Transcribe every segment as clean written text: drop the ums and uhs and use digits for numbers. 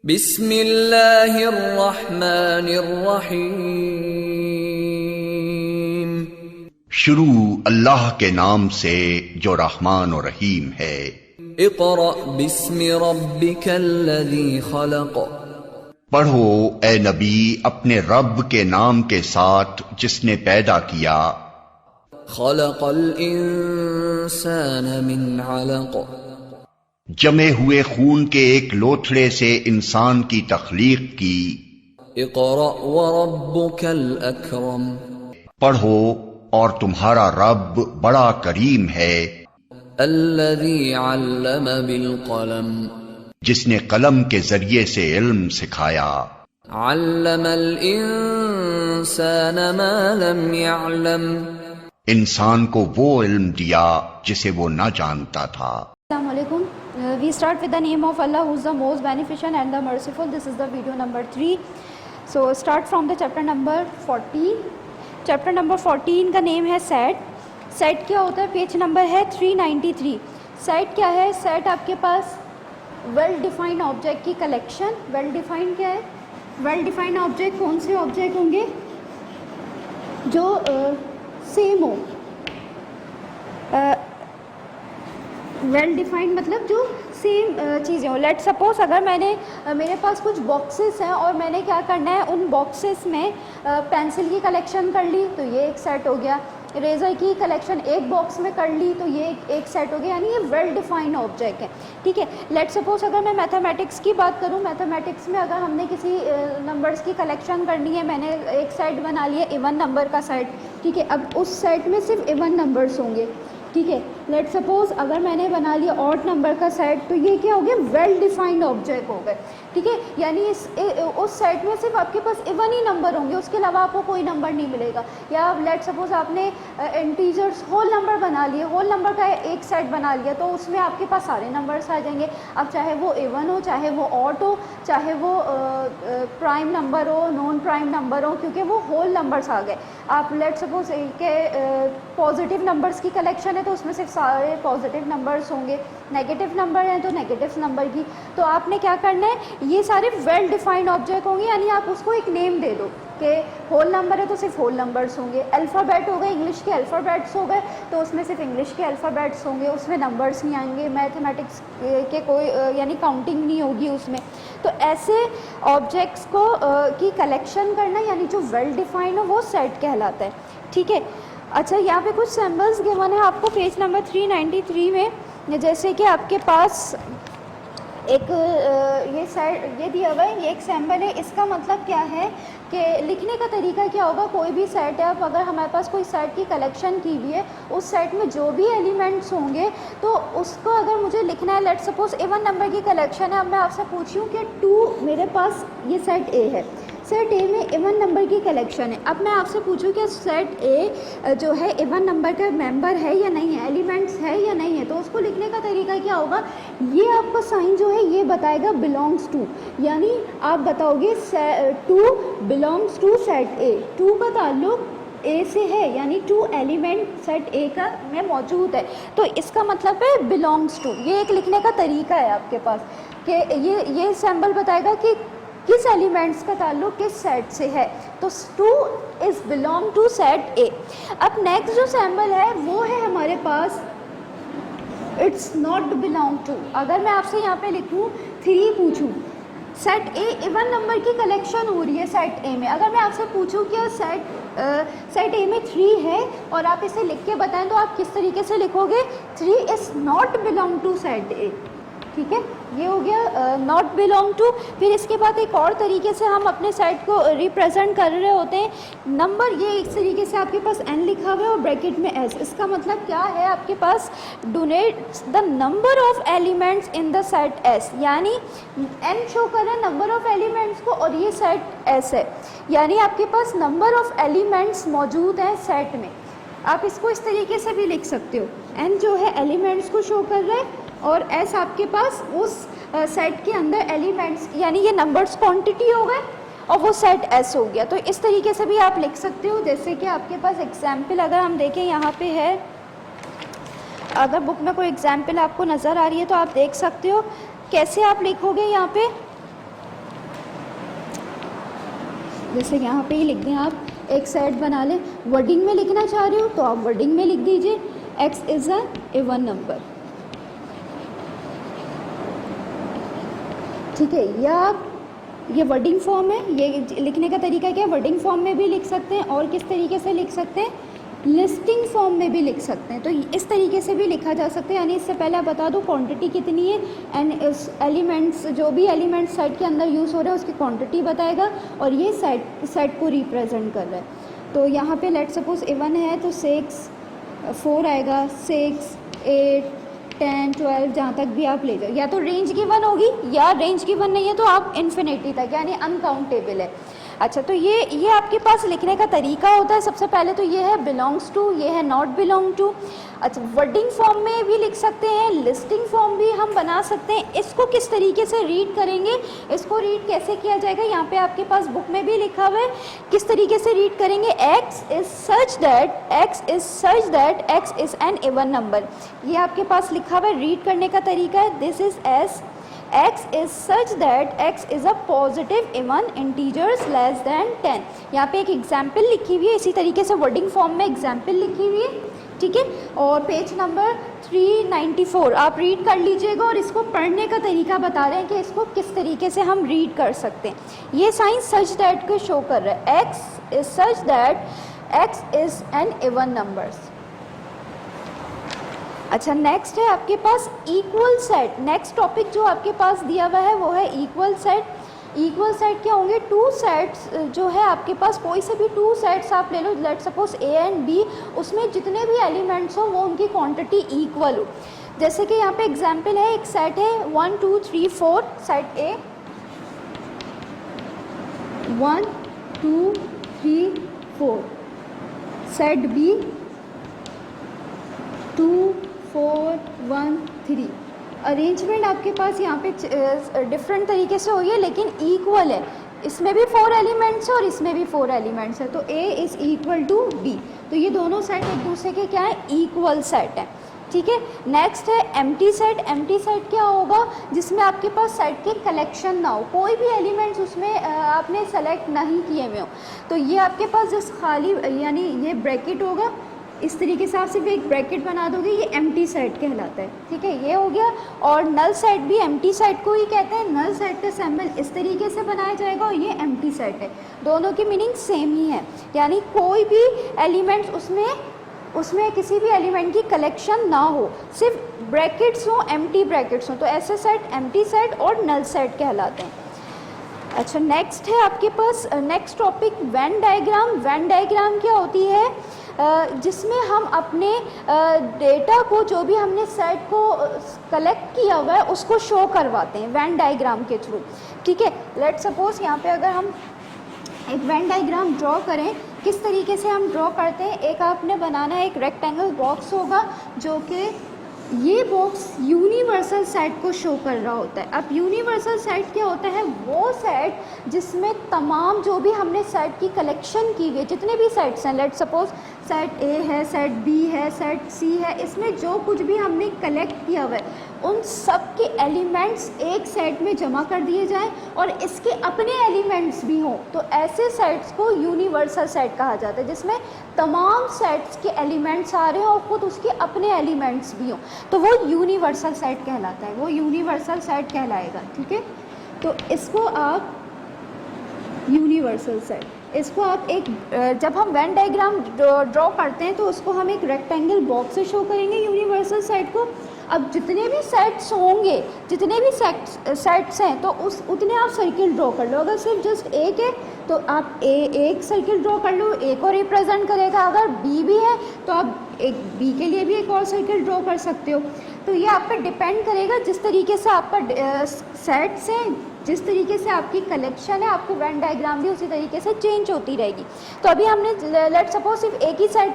बिस्मिल्लाहिर्रहमानिर्रहीम। शुरू अल्लाह के नाम से जो रहमान और रहीम है। इक़रा बिस्मि रब्बिकल्लज़ी खलक़। पढ़ो ए नबी अपने रब के नाम के साथ जिसने पैदा किया। खलक़ल इंसान मिन अलक़। जमे हुए खून के एक लोथड़े से इंसान की तख्लीक की। इक़रा व रब्बुकल अकरम। पढ़ो और तुम्हारा रब बड़ा करीम है। अल्लज़ी अल्लम बिल क़लम। जिसने कलम के जरिए से इल्म सिखाया। अल्लमल इंसान मा लम यअलम। इंसान को वो इल्म दिया जिसे वो न जानता था। Assalamualaikum. We start with the name of Allah, who is the most beneficent and the merciful. This is the video number 3. So start from the chapter number 14. Chapter number 14 का नेम है सेट। सेट क्या होता है? Page number है 393। Set क्या है? Set आपके पास well defined object की कलेक्शन। वेल डिफाइंड क्या है? वेल डिफाइंड ऑब्जेक्ट कौन से ऑब्जेक्ट होंगे? जो सेम हो। वेल डिफाइंड मतलब जो सेम चीज़ें हो। लेट सपोज अगर मेरे पास कुछ बॉक्सेस हैं और मैंने क्या करना है, उन बॉक्सेस में पेंसिल की कलेक्शन कर ली तो ये एक सेट हो गया। इरेज़र की कलेक्शन एक बॉक्स में कर ली तो ये एक सेट हो गया, यानी ये वेल डिफाइंड ऑब्जेक्ट है। ठीक है। लेट सपोज अगर मैं मैथमेटिक्स की बात करूँ, मैथमेटिक्स में अगर हमने किसी नंबर्स की कलेक्शन करनी है, मैंने एक सेट बना लिया इवन नंबर का सेट। ठीक है। अब उस सेट में सिर्फ इवन नंबर्स होंगे। ठीक है। लेट सपोज अगर मैंने बना लिया ऑड नंबर का सेट तो ये क्या हो गया? वेल डिफाइंड ऑब्जेक्ट हो गए। ठीक है। यानी उस सेट में सिर्फ आपके पास इवन ही नंबर होंगे, उसके अलावा आपको कोई नंबर नहीं मिलेगा। या लेट सपोज आपने इंटीजर्स होल नंबर बना लिए, होल नंबर का एक सेट बना लिया तो उसमें आपके पास सारे नंबर्स आ जाएंगे। अब चाहे वो इवन हो, चाहे वो ऑड हो, चाहे वो प्राइम नंबर हो, नॉन प्राइम नंबर हो, क्योंकि वो होल नंबर्स आ गए। आप लेट सपोज के पॉजिटिव नंबर्स की कलेक्शन है तो उसमें सिर्फ सारे पॉजिटिव नंबर्स होंगे। नेगेटिव नंबर हैं तो नेगेटिव नंबर की। तो आपने क्या करना है, ये सारे वेल डिफाइंड ऑब्जेक्ट होंगे, यानी आप उसको एक नेम दे दो कि होल नंबर है तो सिर्फ होल नंबर्स होंगे। अल्फ़ाबेट हो गए, इंग्लिश के अल्फ़ाबेट्स हो गए तो उसमें सिर्फ इंग्लिश के अल्फ़ाबेट्स होंगे, उसमें नंबर्स नहीं आएंगे। मैथमेटिक्स के कोई यानी काउंटिंग नहीं होगी उसमें। तो ऐसे ऑब्जेक्ट्स को की कलेक्शन करना यानी जो वेल डिफाइंड हो वो सेट कहलाता है। ठीक है। अच्छा, यहाँ पे कुछ सिंबल्स गिवन है आपको पेज नंबर 393 में। जैसे कि आपके पास एक ये दिया हुआ है, ये एक सिंबल है। इसका मतलब क्या है कि लिखने का तरीका क्या होगा? कोई भी सेट है, अब अगर हमारे पास कोई सेट की कलेक्शन की हुई है, उस सेट में जो भी एलिमेंट्स होंगे तो उसको अगर मुझे लिखना है, लेट सपोज इवन नंबर की कलेक्शन है। अब मैं आपसे पूछूं कि 2 मेरे पास ये सेट ए है, सेट ए में इवन नंबर की कलेक्शन है। अब मैं आपसे पूछूं कि सेट ए जो है इवन नंबर का मेंबर है या नहीं है, एलिमेंट्स है या नहीं है, तो उसको लिखने का तरीका क्या होगा? ये आपका साइन जो है ये बताएगा बिलोंग्स टू, यानी आप बताओगे 2 बिलोंग्स टू सेट ए। 2 का ताल्लुक ए से है, यानी 2 एलिमेंट सेट ए का में मौजूद है, तो इसका मतलब है बिलोंग्स टू। ये एक लिखने का तरीका है आपके पास कि ये सिंबल बताएगा कि किस एलिमेंट्स का ताल्लुक किस सेट से है। तो 2 is belong to set A. अब नेक्स्ट जो सिंबल है वो है हमारे पास इट्स नॉट बिलोंग टू। अगर मैं आपसे यहाँ पे लिखूँ 3 पूछूँ, सेट ए इवन नंबर की कलेक्शन हो रही है सेट ए में। अगर मैं आपसे पूछूँ कि सेट ए में 3 है और आप इसे लिख के बताएं तो आप किस तरीके से लिखोगे? 3 is not belong to set A. ठीक है। ये हो गया नॉट बिलोंग टू। फिर इसके बाद एक और तरीके से हम अपने सेट को रिप्रेजेंट कर रहे होते हैं। नंबर ये इस तरीके से आपके पास n लिखा हुआ है और ब्रैकेट में s। इसका मतलब क्या है? आपके पास denotes the number of elements in the set s, यानी n शो कर रहा है नंबर ऑफ एलिमेंट्स को और ये सेट s है, यानी आपके पास नंबर ऑफ एलिमेंट्स मौजूद हैं सेट में। आप इसको इस तरीके से भी लिख सकते हो, n जो है एलिमेंट्स को शो कर रहा है और s आपके पास उस सेट के अंदर एलिमेंट्स यानी ये नंबर्स क्वांटिटी हो गए और वो सेट s हो गया। तो इस तरीके से भी आप लिख सकते हो। जैसे कि आपके पास एग्जाम्पल अगर हम देखें यहाँ पे है, अगर बुक में कोई एग्जाम्पल आपको नज़र आ रही है तो आप देख सकते हो कैसे आप लिखोगे। यहाँ पे जैसे यहाँ पे ही लिख दें, आप एक सेट बना लें। वर्डिंग में लिखना चाह रहे हो तो आप वर्डिंग में लिख दीजिए x is a even number, ठीक है। या आप ये वर्डिंग फॉर्म है, ये लिखने का तरीका क्या है, वर्डिंग फॉर्म में भी लिख सकते हैं और किस तरीके से लिख सकते हैं, लिस्टिंग फॉर्म में भी लिख सकते हैं। तो इस तरीके से भी लिखा जा सकता है, यानी इससे पहले आप बता दो क्वांटिटी कितनी है एंड इस एलिमेंट्स, जो भी एलिमेंट्स सेट के अंदर यूज़ हो रहा है उसकी क्वांटिटी बताएगा और ये सेट को रिप्रेजेंट कर रहा है। तो यहाँ पे लेट सपोज इवन है तो 4 आएगा, 6, 8, 10, 12 जहाँ तक भी आप ले जाओ। या तो रेंज गिवन होगी या रेंज गिवन नहीं है तो आप इन्फिनिटी तक, यानी अनकाउंटेबल है। अच्छा, तो ये आपके पास लिखने का तरीका होता है। सबसे पहले तो ये है बिलोंग्स टू, ये है नॉट बिलोंग टू। अच्छा, वर्डिंग फॉर्म में भी लिख सकते हैं, लिस्टिंग फॉर्म भी हम बना सकते हैं। इसको किस तरीके से रीड करेंगे, इसको रीड कैसे किया जाएगा, यहाँ पे आपके पास बुक में भी लिखा हुआ है किस तरीके से रीड करेंगे। x is such that x is an even number, ये आपके पास लिखा हुआ है। रीड करने का तरीका है this is S x is such that x is a positive even integers less than 10। यहाँ पे एक एग्जाम्पल लिखी हुई है, इसी तरीके से वर्डिंग फॉर्म में एग्जाम्पल लिखी हुई है, ठीक है। और पेज नंबर 394 आप रीड कर लीजिएगा और इसको पढ़ने का तरीका बता रहे हैं कि इसको किस तरीके से हम रीड कर सकते हैं। ये साइन सच दैट को शो कर रहा है, x is such that x is an even numbers। अच्छा, नेक्स्ट है आपके पास इक्वल सेट। नेक्स्ट टॉपिक जो आपके पास दिया हुआ है वो है इक्वल सेट। इक्वल सेट क्या होंगे, 2 सेट्स जो है आपके पास, कोई से भी 2 सेट्स आप ले लो, let suppose A and B, उसमें जितने भी एलिमेंट्स हो वो उनकी क्वांटिटी इक्वल हो। जैसे कि यहाँ पे एग्जांपल है, एक सेट है 1 2 3 4, set A 1 2 3 4, set B 2 4 1 3। Arrangement आपके पास यहाँ पे डिफरेंट तरीके से हुई है लेकिन इक्वल है। इसमें भी 4 एलिमेंट्स है और इसमें भी 4 एलिमेंट्स है, तो A is equal to B। तो ये दोनों सेट एक दूसरे के क्या है, इक्वल सेट है, ठीक है। नेक्स्ट है एम्प्टी सेट। एम्प्टी सेट क्या होगा, जिसमें आपके पास सेट के कलेक्शन ना हो, कोई भी एलिमेंट्स उसमें आपने सेलेक्ट नहीं किए हुए हो। तो ये आपके पास जिस खाली, यानी ये ब्रैकेट होगा, इस तरीके से आप सिर्फ एक ब्रैकेट बना दोगे, ये एम्प्टी सेट कहलाता है, ठीक है। ये हो गया। और नल सेट भी एम्प्टी सेट को ही कहते हैं। नल सेट का सिंबल इस तरीके से बनाया जाएगा और ये एम्प्टी सेट है। दोनों की मीनिंग सेम ही है, यानी कोई भी एलिमेंट्स उसमें किसी भी एलिमेंट की कलेक्शन ना हो, सिर्फ ब्रैकेट्स हो, एम्प्टी ब्रैकेट्स हो, तो ऐसे सेट एम्प्टी सेट और नल सेट कहलाते हैं। अच्छा, नेक्स्ट है आपके पास next topic Venn diagram. Venn diagram क्या होती है, जिसमें हम अपने डेटा को, जो भी हमने सेट को कलेक्ट किया हुआ है उसको शो करवाते हैं वेन डायग्राम के थ्रू, ठीक है। लेट सपोज यहाँ पे अगर हम एक वेन डायग्राम ड्रॉ करें, किस तरीके से हम ड्रॉ करते हैं, एक आपने बनाना है, एक रेक्टेंगल बॉक्स होगा जो कि ये बॉक्स यूनिवर्सल सेट को शो कर रहा होता है। अब यूनिवर्सल सेट क्या होता है, वो सेट जिसमें तमाम जो भी हमने सेट की कलेक्शन की हुई है, जितने भी सेट्स हैं, लेट सपोज सेट A है, सेट B है, सेट C है, इसमें जो कुछ भी हमने कलेक्ट किया हुआ है उन सब के एलिमेंट्स एक सेट में जमा कर दिए जाएं और इसके अपने एलिमेंट्स भी हों, तो ऐसे सेट्स को यूनिवर्सल सेट कहा जाता है, जिसमें तमाम सेट्स के एलिमेंट्स आ रहे हैं और खुद उसके अपने एलिमेंट्स भी हों, तो वो यूनिवर्सल सेट कहलाता है, वो यूनिवर्सल सेट कहलाएगा, ठीक है। तो इसको आप यूनिवर्सल सेट, इसको आप एक, जब हम वेन डायग्राम ड्रॉ करते हैं तो उसको हम एक रेक्टेंगल बॉक्स से शो करेंगे यूनिवर्सल सेट को। अब जितने भी सेट्स होंगे, जितने भी सेट्स हैं, तो उतने आप सर्किल ड्रॉ कर लो। अगर सिर्फ जस्ट एक है तो आप एक सर्किल ड्रॉ कर लो, ए को रिप्रेजेंट करेगा। अगर बी भी है तो आप एक बी के लिए भी एक और सर्किल ड्रॉ कर सकते हो। तो ये आप पे डिपेंड करेगा, जिस तरीके से आपका सेट्स हैं, जिस तरीके से आपकी कलेक्शन है, आपको वेन डायग्राम भी उसी तरीके से चेंज होती रहेगी। तो अभी हमने लेट सपोज सिर्फ एक ही सेट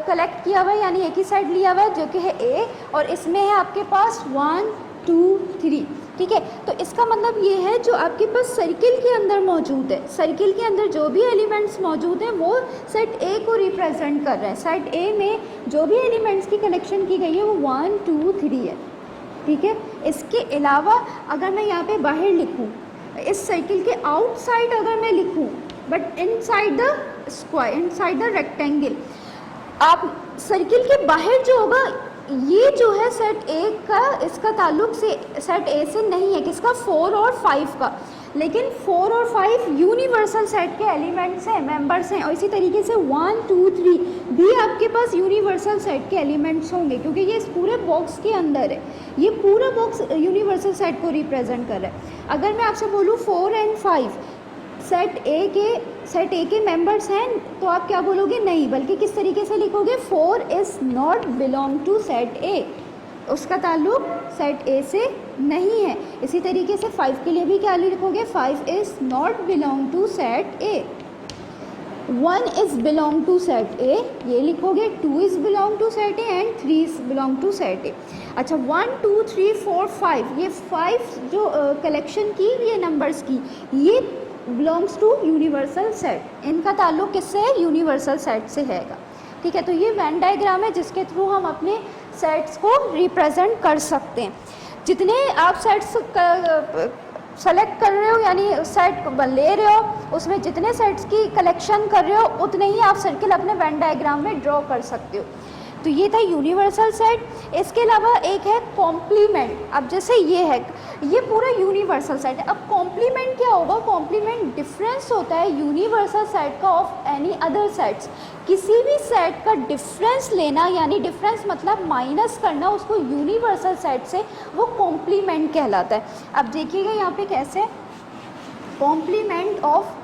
कलेक्ट किया हुआ है, यानी एक ही सेट लिया हुआ है जो कि है A, और इसमें है आपके पास 1 2 3, ठीक है। तो इसका मतलब ये है जो आपके पास सर्किल के अंदर मौजूद है, सर्किल के अंदर जो भी एलिमेंट्स मौजूद हैं वो सेट A को रिप्रेजेंट कर रहे हैं। सेट A में जो भी एलिमेंट्स की कलेक्शन की गई है वो 1 2 3 है, ठीक है। इसके अलावा अगर मैं यहाँ पे बाहर लिखूँ, इस सर्किल के आउटसाइड अगर मैं लिखूँ but inside the square, inside the rectangle. आप सर्किल के बाहर जो होगा, ये जो है सेट ए का, इसका ताल्लुक से सेट ए से नहीं है, किसका, 4 और 5 का। लेकिन 4 और 5 यूनिवर्सल सेट के एलिमेंट्स हैं, मेंबर्स हैं, और इसी तरीके से 1 2 3 भी आपके पास यूनिवर्सल सेट के एलिमेंट्स होंगे, क्योंकि ये इस पूरे बॉक्स के अंदर है, ये पूरा बॉक्स यूनिवर्सल सेट को रिप्रेजेंट कर रहा है। अगर मैं आपसे बोलूँ 4 और 5 सेट ए के मेंबर्स हैं, तो आप क्या बोलोगे, नहीं, बल्कि किस तरीके से लिखोगे, 4 is not belong to set A, उसका ताल्लुक सेट ए से नहीं है। इसी तरीके से 5 के लिए भी क्या लिखोगे, 5 is not belong to set A. 1 is belong to set A, ये लिखोगे, 2 is belong to set A and 3 is belong to set A. अच्छा, 1 2 3 4 5, ये 5 जो कलेक्शन की हुई है नंबर्स की, ये बिलोंग्स टू यूनिवर्सल सेट, इनका ताल्लुक किससे है, यूनिवर्सल सेट से हैगा। ठीक है, तो ये वेन डायग्राम है जिसके थ्रू हम अपने सेट्स को रिप्रेजेंट कर सकते हैं। जितने आप सेट्स सेलेक्ट कर रहे हो, यानी सेट ले रहे हो, उसमें जितने सेट्स की कलेक्शन कर रहे हो, उतने ही आप सर्किल अपने वेन डायग्राम में ड्रॉ कर सकते हो। तो ये था यूनिवर्सल सेट। इसके अलावा एक है कॉम्प्लीमेंट। अब जैसे ये है, ये पूरा यूनिवर्सल सेट है। अब कॉम्प्लीमेंट क्या होगा, कॉम्प्लीमेंट डिफरेंस होता है यूनिवर्सल सेट का ऑफ एनी अदर सेट्स। किसी भी सेट का डिफरेंस लेना, यानी डिफरेंस मतलब माइनस करना उसको यूनिवर्सल सेट से, वो कॉम्प्लीमेंट कहलाता है। अब देखिएगा यहाँ पे कैसे, कॉम्प्लीमेंट ऑफ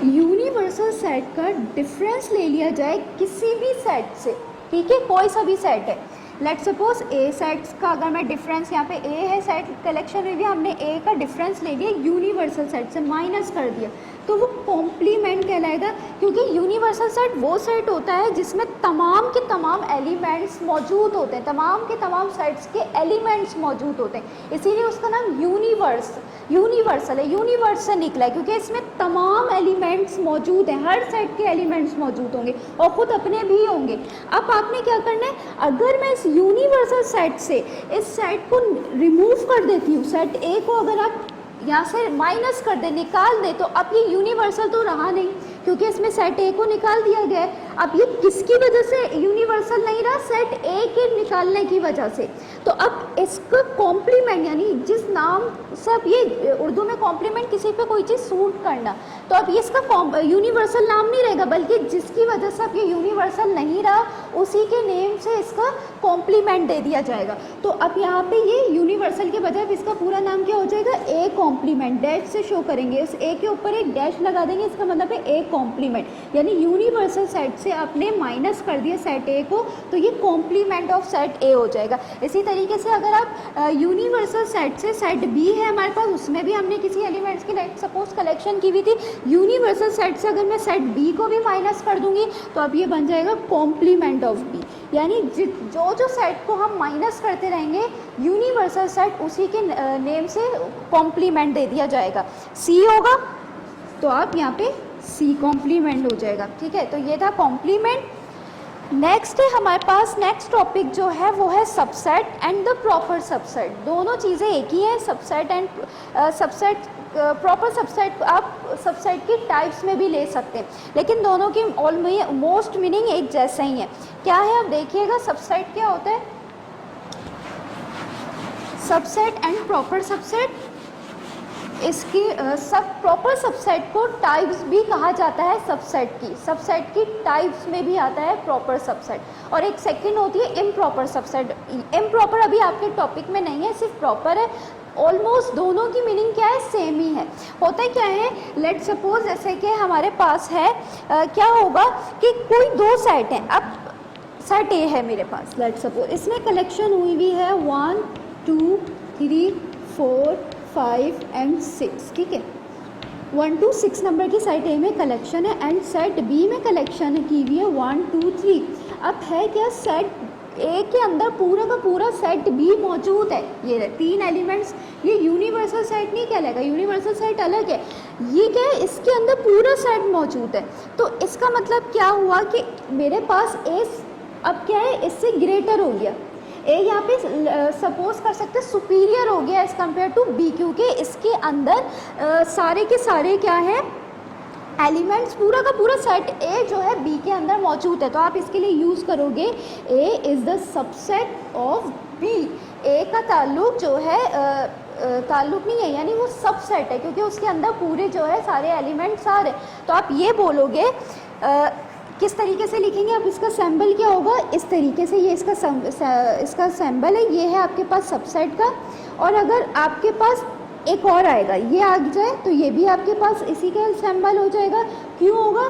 यूनिवर्सल सेट का डिफरेंस ले लिया जाए किसी भी सेट से। ठीक है, कोई सा भी सेट है, लेट सपोज ए सेट्स का अगर मैं डिफरेंस, यहाँ पे ए है सेट कलेक्शन में भी हमने ए का डिफरेंस ले लिया यूनिवर्सल सेट से, माइनस कर दिया, तो वो कॉम्प्लीमेंट कहलाएगा। क्योंकि यूनिवर्सल सेट वो सेट होता है जिसमें तमाम के तमाम एलिमेंट्स मौजूद होते हैं, तमाम के तमाम सेट्स के एलिमेंट्स मौजूद होते हैं, इसीलिए उसका नाम यूनिवर्सल है। यूनिवर्स से निकला है क्योंकि इसमें तमाम एलिमेंट्स मौजूद हैं, हर सेट के एलिमेंट्स मौजूद होंगे और ख़ुद अपने भी होंगे। अब आपने क्या करना है, अगर मैं इस यूनिवर्सल सेट से इस सेट को रिमूव कर देती हूँ, सेट ए को अगर आप यहाँ से माइनस कर दे, निकाल दे, तो अब ये यूनिवर्सल तो रहा नहीं, क्योंकि इसमें सेट ए को निकाल दिया गया है। अब ये किसकी वजह से यूनिवर्सल नहीं रहा, सेट ए के निकालने की वजह से। तो अब इसका कॉम्प्लीमेंट, यानी जिस नाम से, अब ये उर्दू में कॉम्प्लीमेंट किसी पे कोई चीज़ सूट करना, तो अब ये इसका यूनिवर्सल नाम नहीं रहेगा, बल्कि जिसकी वजह से अब ये यूनिवर्सल नहीं रहा उसी के नेम से इसका कॉम्प्लीमेंट दे दिया जाएगा। तो अब यहाँ पे ये यूनिवर्सल के बजाय इसका पूरा नाम क्या हो जाएगा, ए कॉम्प्लीमेंट। डैश से शो करेंगे, इस ए के ऊपर एक डैश लगा देंगे, इसका मतलब है ए कॉम्प्लीमेंट, यानी यूनिवर्सल सेट से आपने माइनस कर दिया सेट ए को, तो ये कॉम्प्लीमेंट ऑफ सेट ए हो जाएगा। इसी तरीके से अगर आप यूनिवर्सल सेट से सेट बी है हमारे पास, उसमें भी हमने किसी एलिमेंट्स की लाइक सपोज कलेक्शन की हुई थी, यूनिवर्सल सेट से अगर मैं सेट बी को भी माइनस कर दूंगी, तो अब ये बन जाएगा कॉम्प्लीमेंट ऑफ बी। यानी जो सेट को हम माइनस करते रहेंगे यूनिवर्सल सेट, उसी के नेम से कॉम्प्लीमेंट दे दिया जाएगा। सी होगा तो आप यहाँ पे सी कॉम्प्लीमेंट हो जाएगा। ठीक है, तो ये था कॉम्प्लीमेंट। नेक्स्ट है हमारे पास, नेक्स्ट टॉपिक जो है वो है subset and the proper subset. दोनों चीज़ें एक ही हैं, subset and subset. Proper subset आप सबसेट की टाइप्स में भी ले सकते हैं, लेकिन दोनों की ऑलमोस्ट मीनिंग एक जैसा ही है। क्या है, आप देखिएगा सबसेट क्या होता है, सबसेट एंड प्रॉपर सबसेट। इसकी सब प्रॉपर सबसेट को टाइप्स भी कहा जाता है सबसेट की टाइप्स में भी आता है प्रॉपर सबसेट। और एक सेकंड होती है इम्प्रॉपर सबसेट। इम्प्रॉपर अभी आपके टॉपिक में नहीं है, सिर्फ प्रॉपर है। ऑलमोस्ट दोनों की मीनिंग क्या है, सेम ही है। होता क्या है, लेट सपोज जैसे कि हमारे पास है क्या होगा कि कोई दो सेट हैं। अब सेट ए है मेरे पास, लेट सपोज इसमें कलेक्शन हुई हुई है 1 2 3 4 5 एंड 6। ठीक है, 1 to 6 नंबर की सेट ए में कलेक्शन है एंड सेट बी में कलेक्शन की हुई है 1 2 3। अब है क्या, सेट ए के अंदर पूरा का पूरा सेट बी मौजूद है। ये 3 एलिमेंट्स, ये यूनिवर्सल सेट नहीं कहलाएगा, यूनिवर्सल सेट अलग है। ये क्या है, इसके अंदर पूरा सेट मौजूद है। तो इसका मतलब क्या हुआ कि मेरे पास ए अब क्या है, इससे ग्रेटर हो गया। ए यहाँ पे सपोज कर सकते हैं सुपीरियर हो गया एज़ कम्पेयर टू बी, क्योंकि इसके अंदर सारे के सारे क्या है एलिमेंट्स, पूरा का पूरा सेट ए जो है बी के अंदर मौजूद है। तो आप इसके लिए यूज़ करोगे A is the subset of B. A का ताल्लुक जो है ताल्लुक नहीं है, यानी वो सबसेट है, क्योंकि उसके अंदर पूरे जो है सारे एलिमेंट्स आ रहे। तो आप ये बोलोगे किस तरीके से लिखेंगे, अब इसका सिंबल क्या होगा, इस तरीके से, ये इसका सिंबल है, ये है आपके पास सबसेट का। और अगर आपके पास एक और आएगा, ये आ जाए तो ये भी आपके पास इसी का सिंबल हो जाएगा। क्यों होगा,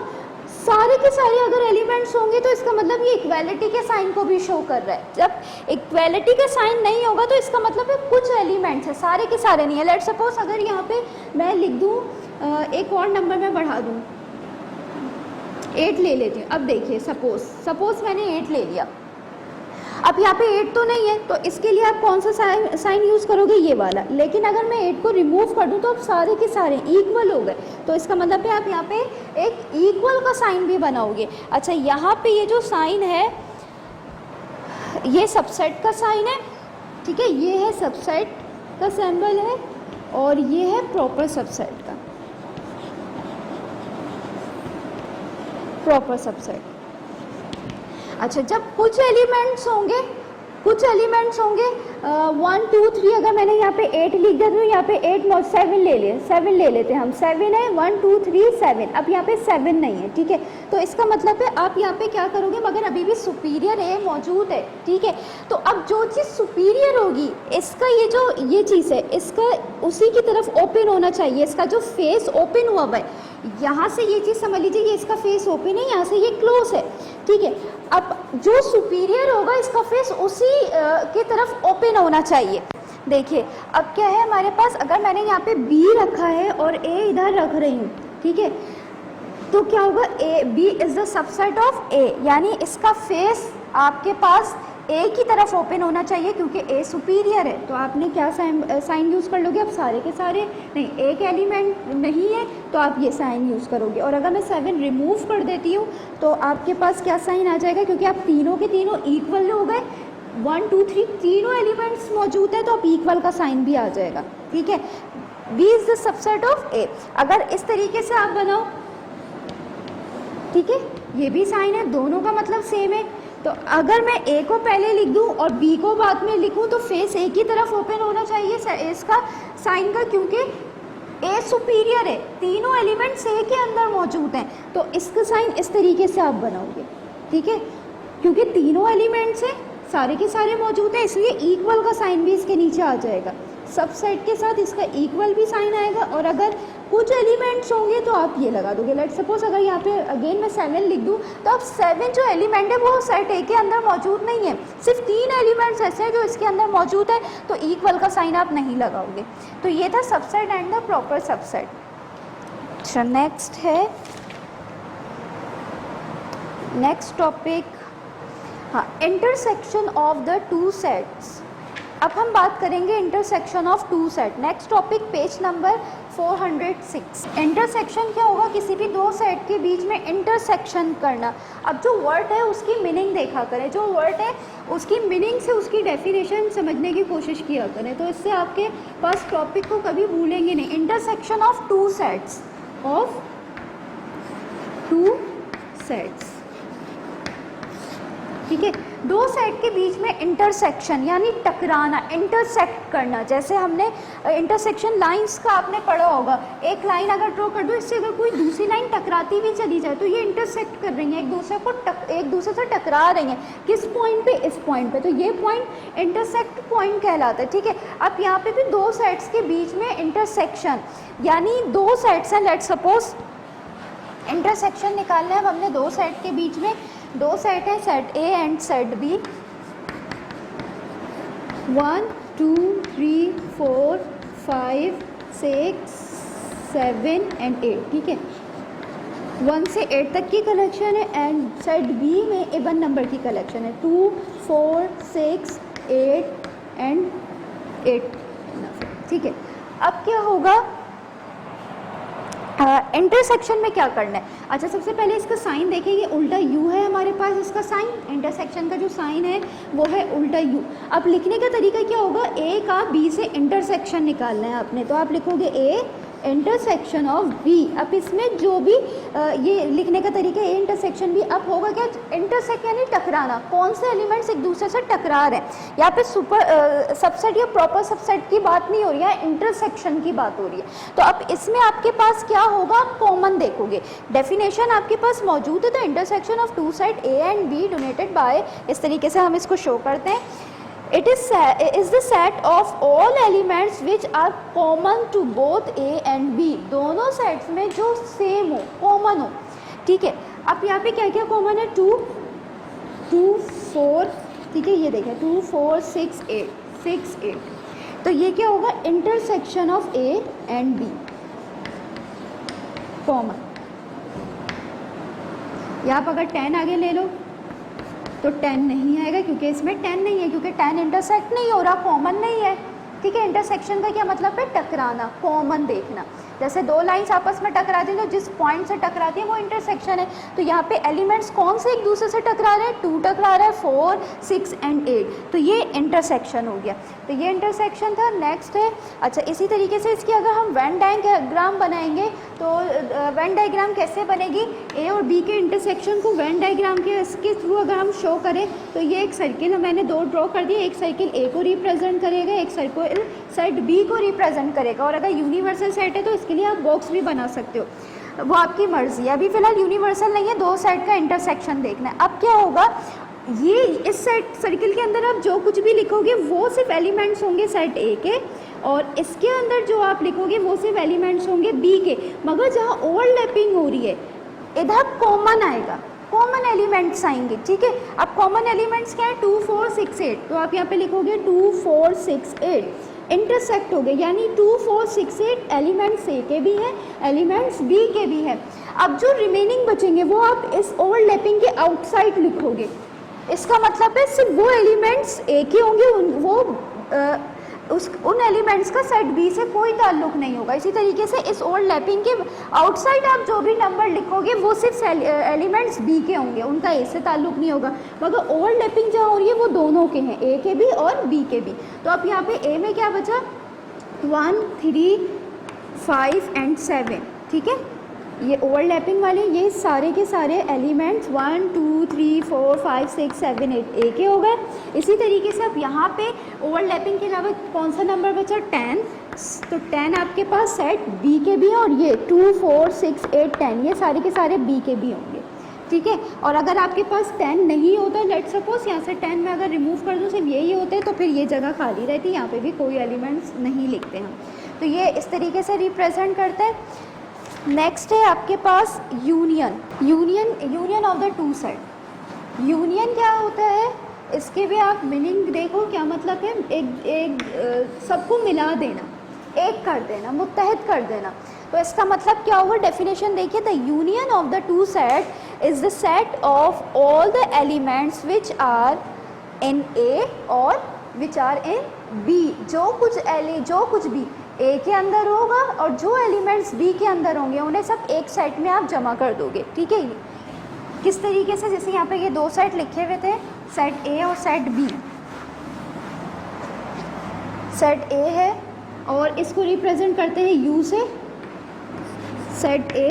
सारे के सारे अगर एलिमेंट्स होंगे तो इसका मतलब ये इक्वालिटी के साइन को भी शो कर रहा है। जब इक्वालिटी का साइन नहीं होगा तो इसका मतलब है कुछ एलिमेंट्स है, सारे के सारे नहीं है। लेट्स सपोज अगर यहाँ पे मैं लिख दूँ, एक और नंबर मैं बढ़ा दूँ, 8 ले लेती हूँ। अब देखिए सपोज मैंने 8 ले लिया, अब यहाँ पे 8 तो नहीं है, तो इसके लिए आप कौन सा साइन यूज़ करोगे, ये वाला। लेकिन अगर मैं 8 को रिमूव कर दूँ तो अब सारे के सारे इक्वल हो गए, तो इसका मतलब है आप यहाँ पे एक इक्वल का साइन भी बनाओगे। अच्छा, यहाँ पे ये जो साइन है ये सबसेट का साइन है, ठीक है, ये है सबसेट का सिंबल है और ये है प्रॉपर सबसेट का, प्रॉपर सबसेट। अच्छा, जब कुछ एलिमेंट्स होंगे 1 2 3, अगर मैंने यहाँ पे 8 लिख दिया तो यहाँ पे 8 7 ले लेते हैं हम। 7 है, 1 2 3 7। अब यहाँ पे 7 नहीं है, ठीक है, तो इसका मतलब है आप यहाँ पे क्या करोगे, मगर अभी भी सुपीरियर ए मौजूद है, ठीक है। तो अब जो चीज़ सुपीरियर होगी, इसका ये चीज़ है, इसका उसी की तरफ ओपन होना चाहिए, इसका जो फेस ओपन हुआ हुआ है, यहाँ से ये चीज़ समझ लीजिए, ये इसका फेस ओपन है, यहाँ से ये क्लोज है, ठीक है। अब जो सुपीरियर होगा इसका फेस उसी की तरफ ओपन होना चाहिए। देखिए अब क्या है हमारे पास, अगर मैंने यहाँ पे बी रखा है और ए इधर रख रही हूँ, ठीक है, तो क्या होगा, A B is the subset of A, यानी इसका फेस आपके पास ए की तरफ ओपन होना चाहिए, क्योंकि ए सुपीरियर है। तो आपने क्या साइन यूज़ कर लोगे, अब सारे के सारे नहीं, एक एलिमेंट नहीं है तो आप ये साइन यूज़ करोगे। और अगर मैं 7 रिमूव कर देती हूँ तो आपके पास क्या साइन आ जाएगा, क्योंकि आप तीनों के तीनों इक्वल हो गए, 1 2 3 तीनों एलिमेंट्स मौजूद है, तो आप इक्वल का साइन भी आ जाएगा, ठीक है। B is the subset of A. अगर इस तरीके से आप बनाओ, ठीक है, ये भी साइन है, दोनों का मतलब सेम है। तो अगर मैं ए को पहले लिख दूं और बी को बाद में लिखूं तो फेस ए की तरफ ओपन होना चाहिए इसका साइन का, क्योंकि ए सुपीरियर है, तीनों एलिमेंट्स ए के अंदर मौजूद हैं। तो इसका साइन इस तरीके से आप बनाओगे, ठीक है, क्योंकि तीनों एलिमेंट्स हैं, सारे के सारे मौजूद हैं, इसलिए इक्वल का साइन भी इसके नीचे आ जाएगा। सबसेट के साथ इसका इक्वल भी साइन आएगा, और अगर कुछ एलिमेंट्स होंगे तो आप ये लगा दोगे। लेट्स सपोज अगर यहाँ पे अगेन मैं 7 लिख दूँ, तो अब 7 जो एलिमेंट है वो सेट ए के अंदर मौजूद नहीं है, सिर्फ 3 एलिमेंट्स ऐसे हैं जो इसके अंदर मौजूद है, तो इक्वल का साइन आप नहीं लगाओगे। तो ये था subset and the proper subset. अच्छा, नेक्स्ट है, नेक्स्ट टॉपिक, हाँ, इंटरसेक्शन ऑफ द 2 सेट्स। अब हम बात करेंगे intersection of 2 set. Next topic page number 406। Intersection क्या होगा, किसी भी 2 सेट के बीच में इंटरसेक्शन करना। अब जो वर्ड है उसकी मीनिंग देखा करें, जो वर्ड है उसकी मीनिंग से उसकी डेफिनेशन समझने की कोशिश किया करें, तो इससे आपके पास टॉपिक को कभी भूलेंगे नहीं। Intersection of 2 sets, of 2 sets, ठीक है। 2 सेट के बीच में इंटरसेक्शन यानी टकराना, इंटरसेक्ट करना। जैसे हमने इंटरसेक्शन लाइंस का आपने पढ़ा होगा, एक लाइन अगर ड्रॉ कर दो, इससे अगर कोई दूसरी लाइन टकराती भी चली जाए तो ये इंटरसेक्ट कर रही हैं, एक दूसरे से टकरा रही हैं। किस पॉइंट पे, इस पॉइंट पे, तो ये पॉइंट इंटरसेक्ट पॉइंट कहलाता है, ठीक है। अब यहाँ पे भी 2 सेट्स के बीच में इंटरसेक्शन, यानी 2 सेट्स हैं, लेट्स सपोज इंटरसेक्शन निकालना है। अब हमने 2 सेट के बीच में 2 सेट है, set A and set B, 1 2 3 4 5 6 7 and 8, ठीक है। 1 से 8 तक की कलेक्शन है, एंड सेट बी में इवन नंबर की कलेक्शन है, 2 4 6 8 एंड 8, ठीक है। अब क्या होगा, इंटरसेक्शन में क्या करना है? अच्छा, सबसे पहले इसका साइन देखेंगे, उल्टा यू है हमारे पास इसका साइन, इंटरसेक्शन का जो साइन है वो है उल्टा यू। अब लिखने का तरीका क्या होगा, ए का बी से इंटरसेक्शन निकालना है आपने, तो आप लिखोगे ए इंटरसेक्शन ऑफ बी। अब इसमें जो भी ये लिखने का तरीका ए इंटरसेक्शन बी, अब होगा क्या, इंटरसेक्ट यानी टकराना, कौन से एलिमेंट्स एक दूसरे से टकरा रहे हैं। यहाँ पे सुपर सबसेट या प्रॉपर सबसेट की बात नहीं हो रही है, इंटरसेक्शन की बात हो रही है। तो अब इसमें आपके पास क्या होगा, कॉमन देखोगे, डेफिनेशन आपके पास मौजूद है, the intersection of two side A and B donated by, इस तरीके से हम इसको शो करते हैं, it is the set of all elements which are common to both A and B, दोनों सेट्स में जो सेम हो, कॉमन हो, ठीक है। अब यहाँ पे क्या क्या कॉमन है, 2 4, ठीक है, ये देखें 2 4 6 8, तो ये क्या होगा, intersection of A and B common. या आप अगर 10 आगे ले लो तो 10 नहीं आएगा, क्योंकि इसमें 10 नहीं है, क्योंकि 10 इंटरसेक्ट नहीं हो रहा, कॉमन नहीं है, ठीक है। इंटरसेक्शन का क्या मतलब है, टकराना, कॉमन देखना। जैसे दो लाइंस आपस में टकराती हैं तो जिस पॉइंट से टकराती है वो इंटरसेक्शन है। तो यहाँ पे एलिमेंट्स कौन से एक दूसरे से टकरा रहे हैं, 2 टकरा रहा है, 4 6 एंड 8, तो ये इंटरसेक्शन हो गया। तो ये इंटरसेक्शन था। नेक्स्ट है, अच्छा इसी तरीके से इसकी अगर हम वेन डायग्राम बनाएंगे तो वेन डायग्राम कैसे बनेगी, ए और बी के इंटरसेक्शन को वेन डायग्राम के इसके थ्रू अगर हम शो करें तो ये एक सर्किल मैंने 2 ड्रॉ कर दिए, एक सर्किल ए को रिप्रेजेंट करेगा, एक सर्किल सेट बी को रिप्रेजेंट करेगा, और अगर यूनिवर्सल सेट है तो इसके लिए आप बॉक्स भी बना सकते हो, वो आपकी मर्जी है। अभी फिलहाल यूनिवर्सल नहीं है, 2 सेट का इंटरसेक्शन देखना है। अब क्या होगा, ये इस सेट सर्किल के अंदर आप जो कुछ भी लिखोगे वो सिर्फ एलिमेंट्स होंगे सेट ए के, और इसके अंदर जो आप लिखोगे वो सिर्फ एलिमेंट्स होंगे बी के, मगर जहाँ ओवरलैपिंग हो रही है इधर कॉमन आएगा, कॉमन एलिमेंट्स आएंगे, ठीक है। अब कॉमन एलिमेंट्स क्या है, 2 4 6 8, तो आप यहाँ पे लिखोगे 2 4 6 8, इंटरसेक्ट हो गए, यानी 2 4 6 8 एलिमेंट्स ए के भी हैं, एलिमेंट्स बी के भी हैं। अब जो रिमेनिंग बचेंगे वो आप इस ओवरलैपिंग के आउटसाइड लिखोगे, इसका मतलब है सिर्फ वो एलिमेंट्स ए के होंगे, उन एलिमेंट्स का सेट बी से कोई ताल्लुक नहीं होगा। इसी तरीके से इस ओवरलैपिंग के आउटसाइड आप जो भी नंबर लिखोगे वो सिर्फ एलिमेंट्स बी के होंगे, उनका ए से ताल्लुक नहीं होगा, मगर ओवरलैपिंग जहाँ हो रही है वो दोनों के हैं, ए के भी और बी के भी। तो अब यहाँ पे ए में क्या बचा, 1 3 5 एंड 7, ठीक है। ये ओवरलैपिंग वाले ये सारे के सारे एलिमेंट्स 1 2 3 4 5 6 7 8 ए के हो गए। इसी तरीके से अब यहाँ पे ओवरलैपिंग के अलावा कौन सा नंबर बचा, 10, तो 10 आपके पास सेट बी के भी हैं, और ये 2 4 6 8 10 ये सारे के सारे बी के भी होंगे, ठीक है। और अगर आपके पास 10 नहीं होता, लेट सपोज यहाँ से 10 में अगर रिमूव कर दूँ सिर्फ यही होते तो फिर ये जगह खाली रहती, यहाँ पे भी कोई एलिमेंट्स नहीं लिखते हम। तो ये इस तरीके से रिप्रेजेंट करते हैं। नेक्स्ट है आपके पास union of the 2 set. Union क्या होता है, इसके भी आप मीनिंग देखो, क्या मतलब है, एक सबको मिला देना, एक कर देना, मुत्तहद कर देना। तो इसका मतलब क्या होगा, डेफिनेशन देखिए, the union of the 2 set is the set of all the elements which are in A और विच आर इन बी। जो कुछ भी ए के अंदर होगा और जो एलिमेंट्स बी के अंदर होंगे उन्हें सब एक सेट में आप जमा कर दोगे, ठीक है। किस तरीके से, जैसे यहाँ पे ये 2 सेट लिखे हुए थे, सेट ए और सेट बी। सेट ए है और इसको रिप्रेजेंट करते हैं यू से, सेट ए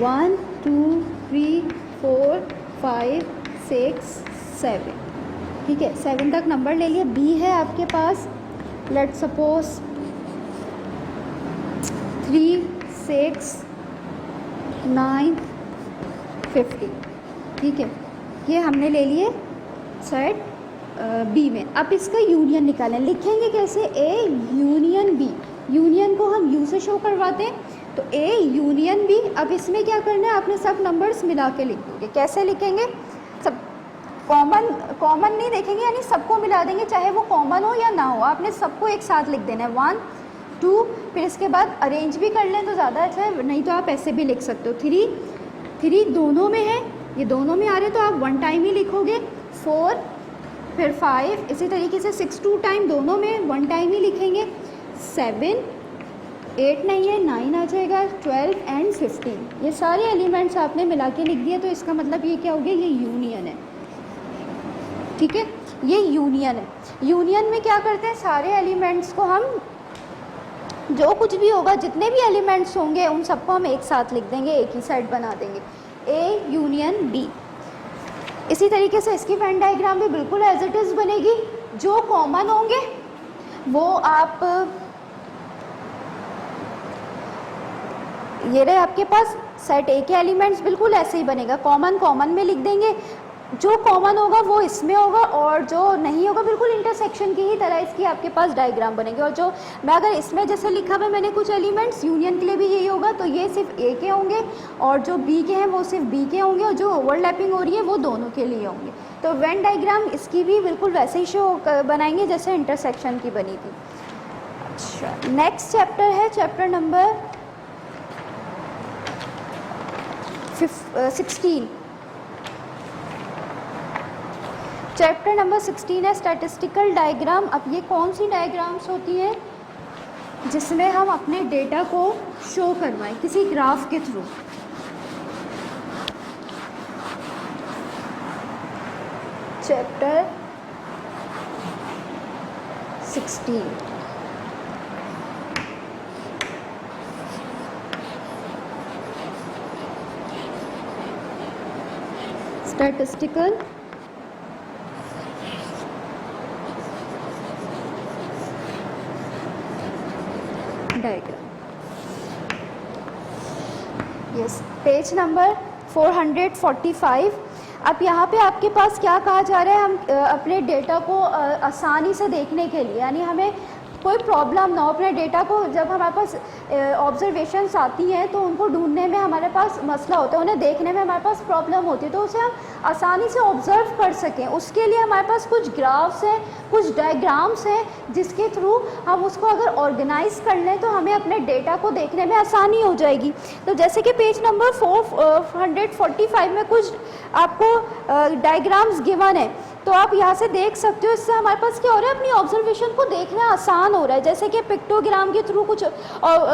1 2 3 4 5 6 7, ठीक है, 7 तक नंबर ले लिए। बी है आपके पास, लेट सपोज 3 6 9 50, ठीक है, ये हमने ले लिए सेट बी में। अब इसका यूनियन निकालें, लिखेंगे कैसे, ए यूनियन बी, यूनियन को हम यू से शो करवाते हैं, तो ए यूनियन बी। अब इसमें क्या करना है, आपने सब नंबर्स मिला के लिख दोगे। कैसे लिखेंगे, सब कॉमन नहीं देखेंगे, यानी सबको मिला देंगे, चाहे वो कॉमन हो या ना हो, आपने सबको एक साथ लिख देना है, 1 2, फिर इसके बाद अरेंज भी कर लें तो ज़्यादा अच्छा है, नहीं तो आप ऐसे भी लिख सकते हो। 3 दोनों में है, ये दोनों में आ रहे तो आप 1 टाइम ही लिखोगे, 4 फिर 5, इसी तरीके से 6 2 टाइम दोनों में 1 टाइम ही लिखेंगे, 7 8 नहीं है, 9 आ जाएगा, 12 एंड 15, ये सारे एलिमेंट्स आपने मिला के लिख दिए। तो इसका मतलब ये क्या हो गया, ये यूनियन है। ठीक है, ये यूनियन है। यूनियन में क्या करते हैं, सारे एलिमेंट्स को हम, जो कुछ भी होगा, जितने भी एलिमेंट्स होंगे उन सबको हम एक साथ लिख देंगे, एक ही साइड बना देंगे, ए यूनियन बी। इसी तरीके से इसकी वेन डायग्राम भी बिल्कुल एज इट इज़ बनेगी। जो कॉमन होंगे वो आप, ये रहे आपके पास सेट ए के एलिमेंट्स, बिल्कुल ऐसे ही बनेगा, कॉमन कॉमन में लिख देंगे, जो कॉमन होगा वो इसमें होगा, और जो नहीं होगा बिल्कुल इंटरसेक्शन की ही तरह इसकी आपके पास डायग्राम बनेगी। और जो मैं अगर इसमें जैसे लिखा हुआ मैंने कुछ एलिमेंट्स, यूनियन के लिए भी यही होगा, तो ये सिर्फ ए के होंगे, और जो बी के हैं वो सिर्फ बी के होंगे, और जो ओवरलैपिंग हो रही है वो दोनों के लिए होंगे। तो वेन डायग्राम इसकी भी बिल्कुल वैसे ही शो बनाएंगे जैसे इंटरसेक्शन की बनी थी। अच्छा, नेक्स्ट चैप्टर है चैप्टर नंबर 16। चैप्टर नंबर 16 है स्टैटिस्टिकल डायग्राम। अब ये कौन सी डायग्राम्स होती हैं, जिसमें हम अपने डेटा को शो करवाएं किसी ग्राफ के through. Chapter 16 statistical diagram. Yes, page number 445। अब यहाँ पे आपके पास क्या कहा जा रहा है, हम अपने डेटा को आसानी से देखने के लिए, यानी हमें कोई प्रॉब्लम ना हो अपने डेटा को, जब हमारे पास ऑब्जर्वेशंस आती हैं तो उनको ढूंढने में हमारे पास मसला होता है, उन्हें देखने में हमारे पास प्रॉब्लम होती है, तो उसे हम आसानी से ऑब्जर्व कर सकें। उसके लिए हमारे पास कुछ ग्राफ्स हैं, कुछ डायग्राम्स हैं, जिसके थ्रू हम उसको अगर ऑर्गेनाइज कर लें तो हमें अपने डेटा को देखने में आसानी हो जाएगी। तो जैसे कि पेज नंबर 445 में कुछ आपको डायग्राम्स गिवन है, तो आप यहाँ से देख सकते हो। इससे हमारे पास क्या हो रहा है, अपनी ऑब्जर्वेशन को देखना आसान हो रहा है। जैसे कि पिक्टोग्राम के थ्रू कुछ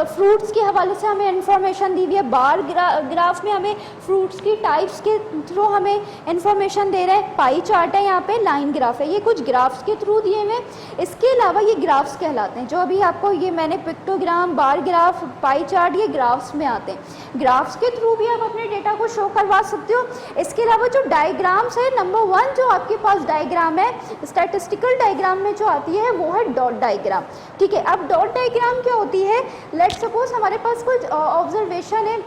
फ्रूट्स के हवाले से हमें इन्फॉर्मेशन दी हुई है, बार ग्राफ में हमें फ्रूट्स की टाइप्स के थ्रू हमें इन्फॉर्मेशन दे रहे हैं, पाई चार्ट है, यहाँ पे लाइन ग्राफ है, ये कुछ ग्राफ्स के थ्रू दिए हुए। इसके अलावा ये ग्राफ्स कहलाते हैं, जो अभी आपको ये मैंने pictogram, bar graph, pie chart, ये ग्राफ्स में आते हैं। ग्राफ्स के थ्रू भी आप अपने डेटा को शो करवा सकते हो। इसके अलावा जो डायग्राम्स है, नंबर 1 जो आपके पास डायग्राम है स्टैटिस्टिकल डायग्राम में जो आती है वो है डॉट डायग्राम। ठीक है, अब डॉट डायग्राम क्या होती है, लेट्स सपोज हमारे पास कुछ ऑब्जर्वेशन है,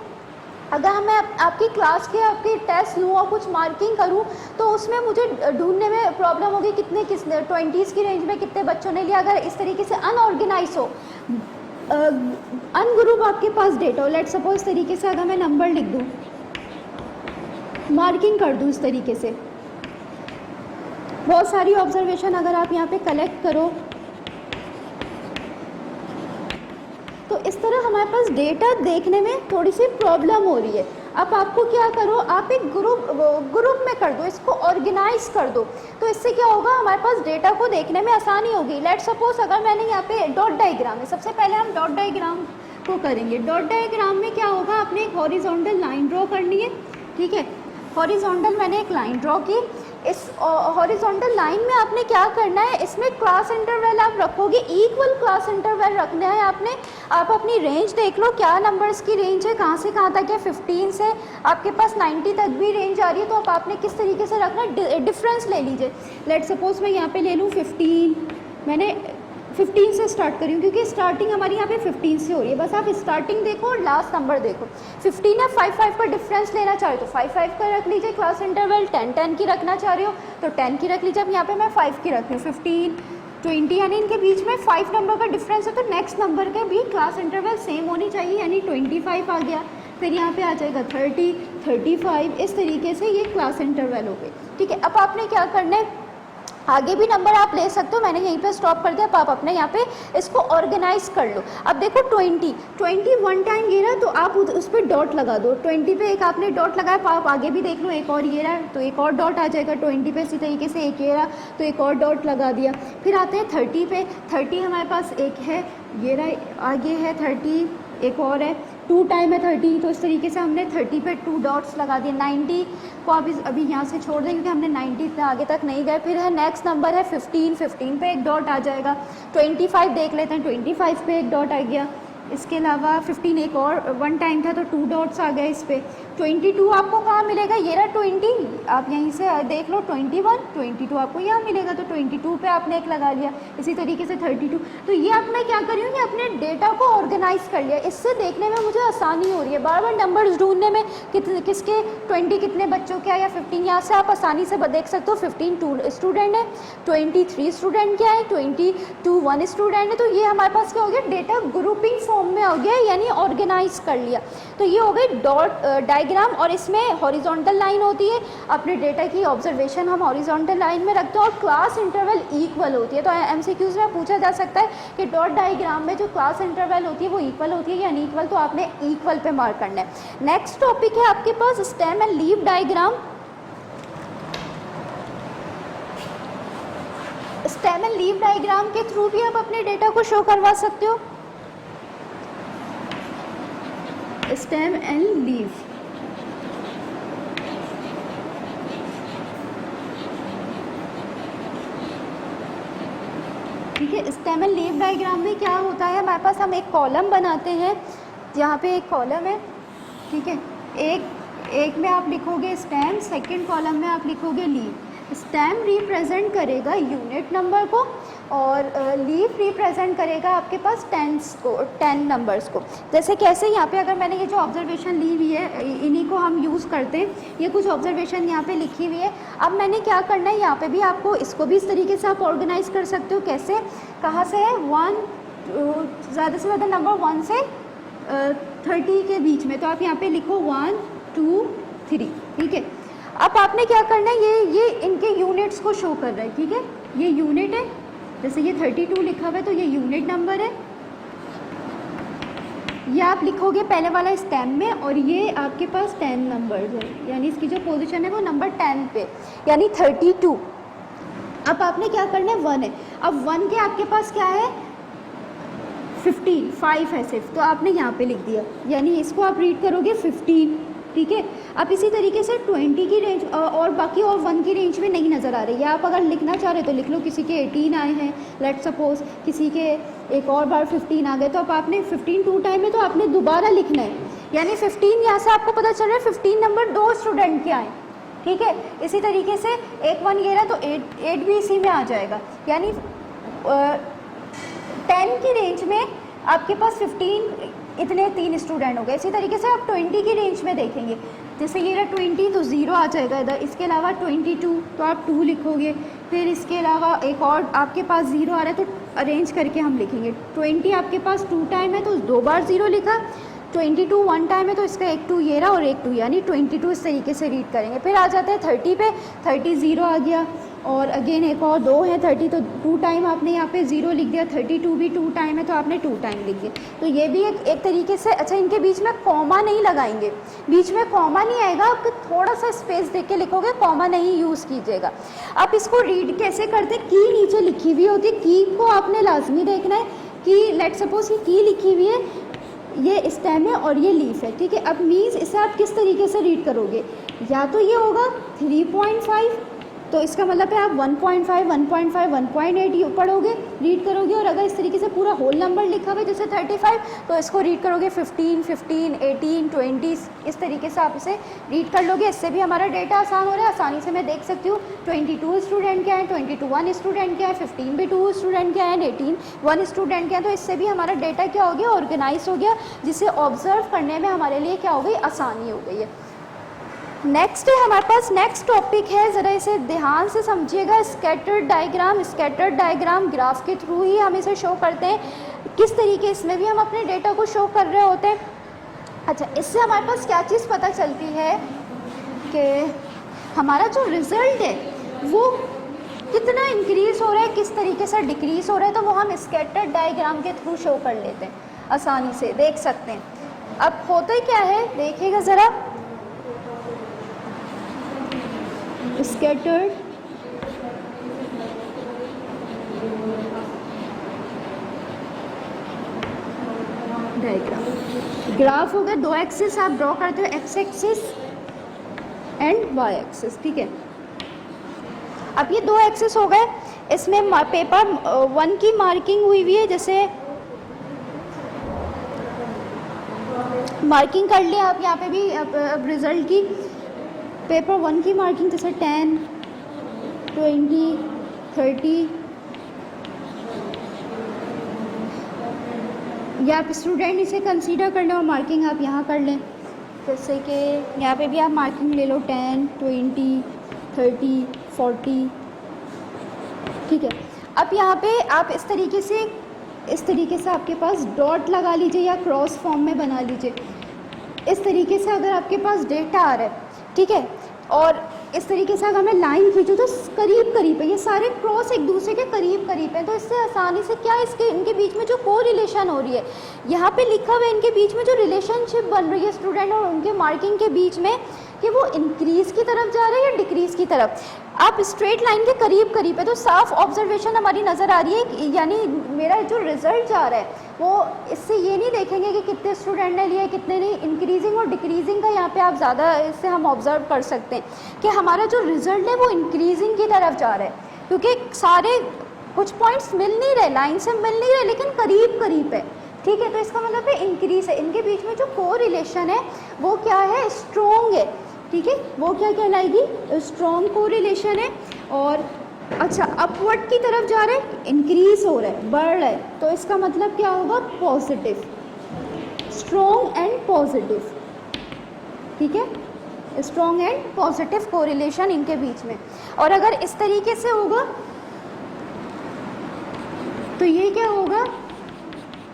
अगर मैं आपकी क्लास के आपके टेस्ट लूँ और कुछ मार्किंग करूँ तो उसमें मुझे ढूंढने में प्रॉब्लम होगी कितने 20s की रेंज में कितने बच्चों ने लिया। अगर इस तरीके से अनऑर्गेनाइज हो, अनग्रुप आपके पास डेटा हो, लेट्स सपोज इस तरीके से अगर मैं नंबर लिख दूँ, मार्किंग कर दूँ इस तरीके से, बहुत सारी ऑब्जर्वेशन अगर आप यहाँ पे कलेक्ट करो तो इस तरह हमारे पास डेटा देखने में थोड़ी सी प्रॉब्लम हो रही है। अब आपको क्या करो, आप एक ग्रुप में कर दो, इसको ऑर्गेनाइज कर दो, तो इससे क्या होगा, हमारे पास डेटा को देखने में आसानी होगी। लेट्स सपोज अगर मैंने यहाँ पे डॉट डायग्राम है, सबसे पहले हम डॉट डायग्राम को करेंगे। डॉट डायग्राम में क्या होगा, आपने एक हॉरिजॉन्टल लाइन ड्रॉ करनी है। ठीक है, हॉरिजॉन्टल मैंने एक लाइन ड्रॉ की। इस हॉरिजॉन्टल लाइन में आपने क्या करना है, इसमें क्लास इंटरवल आप रखोगे, इक्वल क्लास इंटरवल रखना है आपने। आप अपनी रेंज देख लो, क्या नंबर्स की रेंज है, कहाँ से कहाँ तक है, 15 से आपके पास 90 तक भी रेंज आ रही है, तो अब आपने किस तरीके से रखना है, डिफरेंस ले लीजिए। लेट सपोज मैं यहाँ पे ले लूँ 15, मैंने 15 से स्टार्ट करी हूँ क्योंकि स्टार्टिंग हमारी यहाँ पे 15 से हो रही है। बस आप स्टार्टिंग देखो और लास्ट नंबर देखो। 15 है, 5 का डिफरेंस लेना चाह रहे हो तो 5 का रख लीजिए क्लास इंटरवल। 10 की रखना चाह रहे हो तो 10 की रख लीजिए। अब यहाँ पे मैं 5 की रख रही हूँ। 15, 20 यानी इनके बीच में 5 नंबर का डिफरेंस है, तो नेक्स्ट नंबर का भी क्लास इंटरवल सेम होनी चाहिए, यानी 25 आ गया। फिर यहाँ पे आ जाएगा 30, 35, इस तरीके से ये क्लास इंटरवल हो गए। ठीक है, अब आपने क्या करना है, आगे भी नंबर आप ले सकते हो, मैंने यहीं पे स्टॉप कर दिया। अब आप अपने यहाँ पे इसको ऑर्गेनाइज कर लो। अब देखो 20 वन टाइम ये रहा तो आप उस पर डॉट लगा दो। 20 पे एक आपने डॉट लगाया, तो आप आगे भी देख लो, एक और ये रहा तो एक और डॉट आ जाएगा। 20 पे इसी तरीके से एक ये रहा तो एक और डॉट लगा दिया। फिर आते हैं 30 पे। 30 हमारे पास एक है, ये रहा, आगे है 30, एक और है, 2 टाइम है 30, तो इस तरीके से हमने 30 पे 2 डॉट्स लगा दिए। 90 को अभी यहाँ से छोड़ दें क्योंकि हमने 90 इतना आगे तक नहीं गए। फिर है नेक्स्ट नंबर है 15, 15 पे एक डॉट आ जाएगा। 25 देख लेते हैं, 25 पे एक डॉट आ गया। इसके अलावा 15 एक और वन टाइम था तो 2 डॉट्स आ गए इस पर। 22 आपको कहाँ मिलेगा, ये रहा 20, आप यहीं से देख लो 21, 22 आपको यहाँ मिलेगा तो 22 पे आपने एक लगा लिया। इसी तरीके से 32। तो ये अब मैं क्या कर रही हूँ कि अपने डेटा को ऑर्गेनाइज कर लिया। इससे देखने में मुझे आसानी हो रही है, बार बार नंबर्स ढूंढने में किसके 20 कितने बच्चों के या 15, यहाँ से आप आसानी से देख सकते हो। 15 2 स्टूडेंट है, 23 स्टूडेंट क्या है, 22 1 स्टूडेंट है। तो ये हमारे पास क्या हो गया, डेटा ग्रुपिंग फॉर्म में हो गया, यानी ऑर्गेनाइज कर लिया। तो ये हो गई डॉट डायग्राम, और इसमें हॉरिजॉन्टल लाइन होती है। अपने डेटा की ऑब्जर्वेशन हम हॉरिजॉन्टल लाइन में रखते हैं और क्लास इंटरवल इक्वल होती है। तो एमसीक्यूज में पूछा जा सकता है कि डॉट डायग्राम में जो क्लास इंटरवल होती है वो इक्वल होती है या अनइक्वल, तो आपने इक्वल पे मार्क करना है। नेक्स्ट टॉपिक है आपके पास stem and leaf diagram. Stem and leaf diagram के थ्रू भी आप अपने डेटा को शो करवा सकते हो। स्टेम एंड लीफ, ठीक है। स्टेम एंड लीफ डायग्राम में क्या होता है, हमारे पास हम एक कॉलम बनाते हैं, यहाँ पे एक कॉलम है, ठीक है। एक में आप लिखोगे स्टेम, सेकंड कॉलम में आप लिखोगे लीफ। स्टेम रिप्रेजेंट करेगा यूनिट नंबर को और लीफ रिप्रेजेंट करेगा आपके पास 10 नंबर्स को। जैसे कैसे, यहाँ पे अगर मैंने ये जो ऑब्जर्वेशन ली हुई है इन्हीं को हम यूज़ करते हैं। ये कुछ ऑब्जर्वेशन यहाँ पे लिखी हुई है। अब मैंने क्या करना है, यहाँ पे भी आपको इसको भी इस तरीके से आप ऑर्गेनाइज कर सकते हो। कैसे, कहाँ से है, 1 ज़्यादा से ज़्यादा नंबर 1 से 30 के बीच में, तो आप यहाँ पे लिखो 1 2 3, ठीक है। अब आपने क्या करना है, ये इनके यूनिट्स को शो कर रहा है, ठीक है। ये यूनिट है, जैसे ये 32 लिखा हुआ है तो ये यूनिट नंबर है। ये आप लिखोगे पहले वाला स्टेम में, और ये आपके पास 10 नंबर्स है, यानी इसकी जो पोजीशन है वो नंबर 10 पे, यानी 32। अब आपने क्या करना है, 1 है। अब 1 के आपके पास क्या है, 15, 5 है सिर्फ, तो आपने यहाँ पे लिख दिया, यानी इसको आप रीड करोगे 15, ठीक है। अब इसी तरीके से 20 की रेंज और बाकी और 1 की रेंज में नहीं नज़र आ रही है। आप अगर लिखना चाह रहे तो लिख लो, किसी के 18 आए हैं लेट सपोज, किसी के एक और बार 15 आ गए, तो अब आपने 15 2 टाइम में तो आपने दोबारा लिखना है, यानी 15 यहाँ से आपको पता चल रहा है 15 नंबर 2 स्टूडेंट के आए, ठीक है। इसी तरीके से एक 1 ये रहा तो 8 भी इसी में आ जाएगा, यानी 10 की रेंज में आपके पास 15 इतने 3 स्टूडेंट हो गए। इसी तरीके से आप 20 की रेंज में देखेंगे, जैसे ये रहा 20 तो 0 आ जाएगा इधर। इसके अलावा 22 तो आप 2 लिखोगे। फिर इसके अलावा एक और आपके पास 0 आ रहा है तो अरेंज करके हम लिखेंगे। 20 आपके पास 2 टाइम है तो 2 बार 0 लिखा। 22 1 टाइम है तो इसका एक 2 ये रहा और एक 2, यानी 22 इस तरीके से रीड करेंगे। फिर आ जाते हैं 30 पे, 30 0 आ गया, और अगेन एक और 2 है 30 तो 2 टाइम आपने यहाँ पे 0 लिख दिया। 32 भी 2 टाइम है तो आपने 2 टाइम लिख दिया। तो ये भी एक तरीके से। अच्छा, इनके बीच में कॉमा नहीं लगाएंगे, बीच में कॉमा नहीं आएगा, आप थोड़ा सा स्पेस देख के लिखोगे, कॉमा नहीं यूज़ कीजिएगा। आप इसको रीड कैसे करते, की नीचे लिखी हुई होती है, की को आपने लाजमी देखना है कि लेट सपोज की लिखी हुई है, ये स्टेम है और ये लीफ है, ठीक है। अब मीन्स इसे आप किस तरीके से रीड करोगे, या तो ये होगा 3.5 तो इसका मतलब है आप 1.5 1.5 1.8 पढ़ोगे, रीड करोगे। और अगर इस तरीके से पूरा होल नंबर लिखा हुआ है जैसे 35 तो इसको रीड करोगे 15 15 18 20, इस तरीके से आप इसे रीड कर लोगे। इससे भी हमारा डेटा आसान हो रहा है। आसानी से मैं देख सकती हूँ 22 स्टूडेंट क्या है, 22 1 स्टूडेंट क्या है, 15 भी 2 स्टूडेंट क्या है, 18 1 स्टूडेंट क्या है। तो इससे भी हमारा डेटा क्या हो गया, ऑर्गेनाइज हो गया, जिसे ऑब्जर्व करने में हमारे लिए क्या हो गई, आसानी हो गई है। नेक्स्ट है हमारे पास, नेक्स्ट टॉपिक है, ज़रा इसे ध्यान से समझिएगा, scattered diagram. Scattered diagram graph के थ्रू ही हम इसे शो करते हैं। किस तरीके, इसमें भी हम अपने डेटा को शो कर रहे होते हैं। अच्छा, इससे हमारे पास क्या चीज़ पता चलती है कि हमारा जो रिज़ल्ट है वो कितना इंक्रीज हो रहा है, किस तरीके से डिक्रीज हो रहा है, तो वो हम स्कैटर्ड डायग्राम के थ्रू शो कर लेते हैं, आसानी से देख सकते हैं। अब होता क्या है देखिएगा ज़रा, स्कैटर्ड डायग्राम, ग्राफ हो गया, दो एक्सिस आप ड्रॉ करते हो, X axis and Y axis, ठीक है। अब ये दो एक्सिस हो गए, इसमें पेपर 1 की मार्किंग हुई हुई है, जैसे मार्किंग कर लिया आप यहाँ पे भी अब रिजल्ट की, पेपर 1 की मार्किंग जैसे 10, 20, 30, या आप स्टूडेंट इसे कंसीडर कर लें और मार्किंग आप यहाँ कर लें, जैसे कि यहाँ पे भी आप मार्किंग ले लो 10, 20, 30, 40, ठीक है। अब यहाँ पे आप इस तरीके से आपके पास डॉट लगा लीजिए या क्रॉस फॉर्म में बना लीजिए, इस तरीके से अगर आपके पास डेटा आ रहा है, ठीक है, और इस तरीके से अगर मैं लाइन खींचूँ तो करीब करीब है, ये सारे क्रॉस एक दूसरे के करीब करीब हैं, तो इससे आसानी से क्या इसके इनके बीच में जो को रिलेशन हो रही है, यहाँ पे लिखा हुआ है इनके बीच में जो रिलेशनशिप बन रही है स्टूडेंट और उनके मार्किंग के बीच में, कि वो इंक्रीज़ की तरफ जा रहा है या डिक्रीज़ की तरफ। आप स्ट्रेट लाइन के करीब करीब है तो साफ ऑब्जर्वेशन हमारी नज़र आ रही है, यानी मेरा जो रिज़ल्ट जा रहा है वो इससे ये नहीं देखेंगे कि कितने स्टूडेंट ने लिए कितने नहीं, इंक्रीजिंग और डिक्रीजिंग का यहाँ पे आप ज़्यादा इससे हम ऑब्जर्व कर सकते हैं कि हमारा जो रिज़ल्ट है वो इंक्रीजिंग की तरफ जा रहा है, क्योंकि सारे कुछ पॉइंट्स मिल नहीं रहे, लाइन से मिल नहीं रहे, लेकिन करीब करीब है, ठीक है। तो इसका मतलब है इंक्रीज है, इनके बीच में जो को रिलेशन है वो क्या है, स्ट्रॉन्ग है, ठीक है, वो क्या कहलाएगी, स्ट्रॉन्ग को रिलेशन है। और अच्छा अपवर्ड की तरफ जा रहा है, इंक्रीज हो रहा है, बढ़ रहा है, तो इसका मतलब क्या होगा, पॉजिटिव, स्ट्रॉन्ग एंड पॉजिटिव, ठीक है, स्ट्रॉन्ग एंड पॉजिटिव कोरिलेशन इनके बीच में। और अगर इस तरीके से होगा तो ये क्या होगा,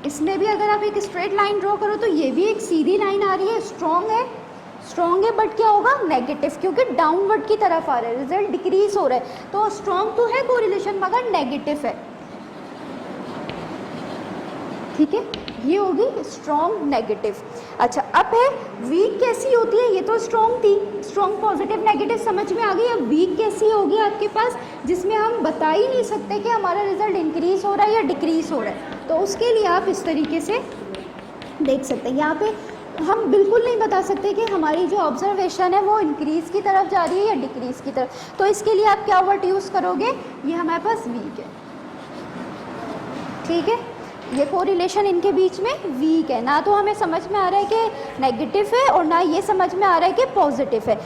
इसमें भी अगर आप एक स्ट्रेट लाइन ड्रॉ करो तो ये भी एक सीधी लाइन आ रही है, स्ट्रॉन्ग है बट क्या होगा, नेगेटिव, क्योंकि डाउनवर्ड की तरफ आ रहा है, रिजल्ट डिक्रीज हो रहा है, तो स्ट्रॉन्ग तो है कोरिलेशन मगर नेगेटिव है, ठीक है, ये होगी स्ट्रॉन्ग नेगेटिव। अच्छा अब है वीक कैसी होती है, ये तो स्ट्रॉन्ग थी, स्ट्रॉन्ग पॉजिटिव नेगेटिव समझ में आ गई। अब वीक कैसी होगी आपके पास, जिसमें हम बता ही नहीं सकते कि हमारा रिजल्ट इंक्रीज हो रहा है या डिक्रीज हो रहा है, तो उसके लिए आप इस तरीके से देख सकते हैं। यहाँ पे हम बिल्कुल नहीं बता सकते कि हमारी जो ऑब्जर्वेशन है वो इंक्रीज़ की तरफ जा रही है या डिक्रीज़ की तरफ, तो इसके लिए आप क्या वर्ड यूज़ करोगे, ये हमारे पास वीक है, ठीक है, ये कोरिलेशन इनके बीच में वीक है, ना तो हमें समझ में आ रहा है कि नेगेटिव है और ना ये समझ में आ रहा है कि पॉजिटिव है।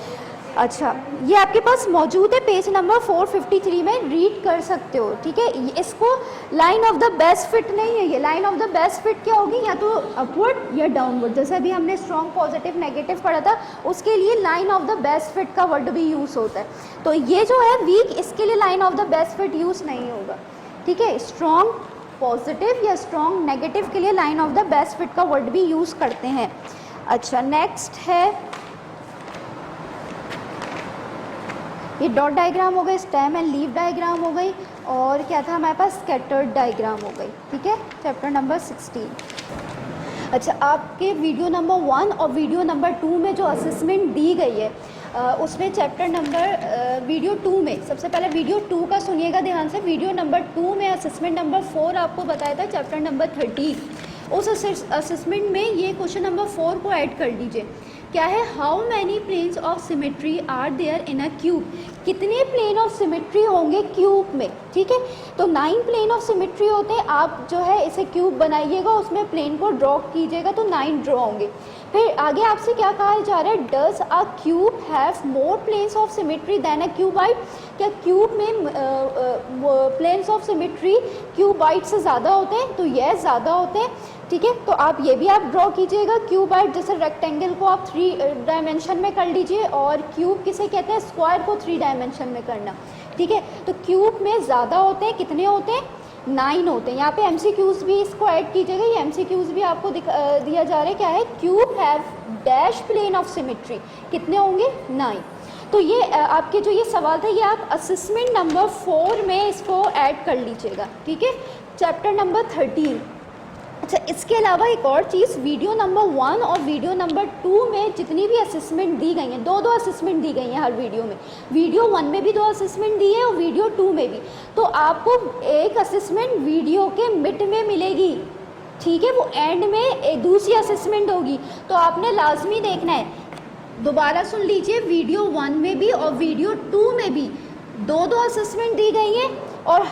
अच्छा ये आपके पास मौजूद है पेज नंबर 453 में, रीड कर सकते हो, ठीक है। इसको line of the best fit नहीं है, ये line of the best fit क्या होगी, या तो अपवर्ड या डाउनवर्ड, जैसे अभी हमने स्ट्रॉन्ग पॉजिटिव नेगेटिव पढ़ा था, उसके लिए line of the best fit का वर्ड भी यूज़ होता है। तो ये जो है वीक, इसके लिए line of the best fit use नहीं होगा, ठीक है। स्ट्रॉन्ग पॉजिटिव या स्ट्रॉन्ग नेगेटिव के लिए line of the best fit का वर्ड भी यूज़ करते हैं। अच्छा नेक्स्ट है, ये डॉट डायग्राम हो गई, स्टेम एंड लीफ डायग्राम हो गई, और क्या था हमारे पास, स्कैटर्ड डायग्राम हो गई, ठीक है, चैप्टर नंबर 16। अच्छा आपके वीडियो नंबर 1 और वीडियो नंबर 2 में जो असेसमेंट दी गई है उसमें चैप्टर नंबर वीडियो 2 में, सबसे पहले वीडियो 2 का सुनिएगा ध्यान से, वीडियो नंबर 2 में असेसमेंट नंबर 4 आपको बताया था चैप्टर नंबर 13, उस असेसमेंट में ये क्वेश्चन नंबर 4 को ऐड कर लीजिए। क्या है, how many planes of symmetry are there in a cube, कितने प्लेन ऑफ सिमेट्री होंगे क्यूब में, ठीक है। तो 9 प्लेन ऑफ सिमेट्री होते हैं, आप जो है इसे क्यूब बनाइएगा, उसमें प्लेन को ड्रॉ कीजिएगा तो 9 ड्रॉ होंगे। फिर आगे आपसे क्या कहा जा रहा है, does a cube have more planes of symmetry than a cuboid, क्या क्यूब में प्लेन्स ऑफ सिमेट्री क्यूबाइड से ज़्यादा होते हैं, तो यह ज़्यादा होते हैं, ठीक है। तो आप ये भी आप ड्रॉ कीजिएगा, क्यूबाइड जैसे रेक्टेंगल को आप 3 डायमेंशन में कर लीजिए, और क्यूब किसे कहते हैं, स्क्वायर को 3 डायमेंशन में करना, ठीक है। तो क्यूब में ज़्यादा होते हैं, कितने होते हैं, 9 होते हैं। यहाँ पे MCQs भी इसको ऐड कीजिएगा, ये MCQs भी आपको दिया जा रहा है, क्या है, cube have dash plane of symmetry, कितने होंगे, 9। तो ये आपके जो ये सवाल था ये आप असेसमेंट नंबर 4 में इसको ऐड कर लीजिएगा, ठीक है, चैप्टर नंबर 13। अच्छा, इसके अलावा एक और चीज़, वीडियो नंबर 1 और वीडियो नंबर 2 में जितनी भी असेसमेंट दी गई हैं, दो असेसमेंट दी गई हैं हर वीडियो में। वीडियो 1 में भी 2 असेसमेंट दी है और वीडियो 2 में भी। तो आपको एक असेसमेंट वीडियो के मिड में मिलेगी, ठीक है, वो एंड में एक दूसरी असेसमेंट होगी। तो आपने लाजमी देखना है, दोबारा सुन लीजिए, वीडियो 1 में भी और वीडियो 2 में भी दो असेसमेंट दी गई हैं और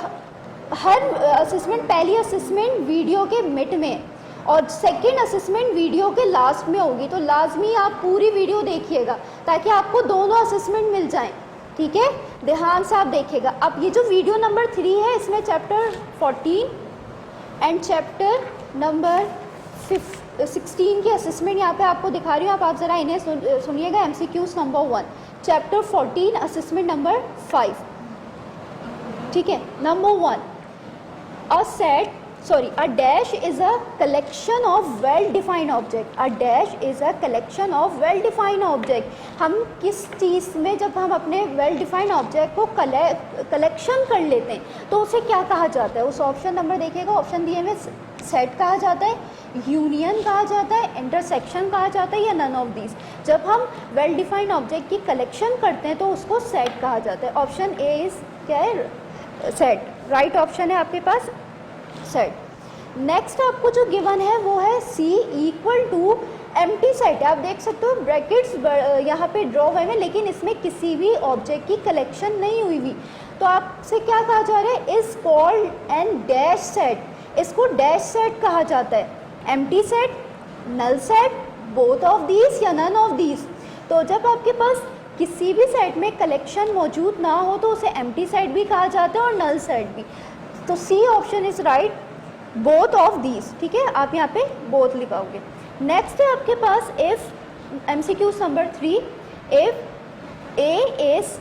हर असेसमेंट, पहली असेसमेंट वीडियो के मिड में और सेकंड असेसमेंट वीडियो के लास्ट में होगी। तो लाजमी आप पूरी वीडियो देखिएगा ताकि आपको दोनों असेसमेंट मिल जाएं, ठीक है, ध्यान से आप देखिएगा। अब ये जो वीडियो नंबर 3 है इसमें चैप्टर 14 एंड चैप्टर नंबर 16 की असेसमेंट यहाँ पे आपको दिखा रही हूँ, आप ज़रा इन्हें सुनिएगा। MCQs number 1, chapter 14, assessment number 5, ठीक है। Number 1, a dash is a collection of well defined object। a dash is a collection of well defined object। हम किस चीज़ में जब हम अपने well defined object को कलेक्शन कर लेते हैं तो उसे क्या कहा जाता है? उस ऑप्शन नंबर देखिएगा, ऑप्शन दिए हुए, सेट कहा जाता है, यूनियन कहा जाता है, इंटरसेक्शन कहा जाता है या नन ऑफ दीज। जब हम वेल डिफाइंड ऑब्जेक्ट की कलेक्शन करते हैं तो उसको सेट कहा जाता है। ऑप्शन ए इज क्या है? सेट, राइट ऑप्शन है आपके पास, सेट। नेक्स्ट आपको जो गिवन है वो है C equal to empty set. आप देख सकते हो ब्रैकेट्स यहाँ पे ड्रॉ हुए हैं लेकिन इसमें किसी भी ऑब्जेक्ट की कलेक्शन नहीं हुई हुई। तो आपसे क्या कहा जा रहा है? Is called an dash set. इसको डैश सेट कहा जाता है। Empty set, null set, both of these या नन ऑफ दीज। तो जब आपके पास किसी भी सेट में कलेक्शन मौजूद ना हो तो उसे एम्प्टी सेट भी कहा जाता है और नल सेट भी। तो C option is right, both of these, ठीक है, आप यहाँ पे बोथ लिखाओगे। नेक्स्ट है आपके पास if MCQ number 3, if A is,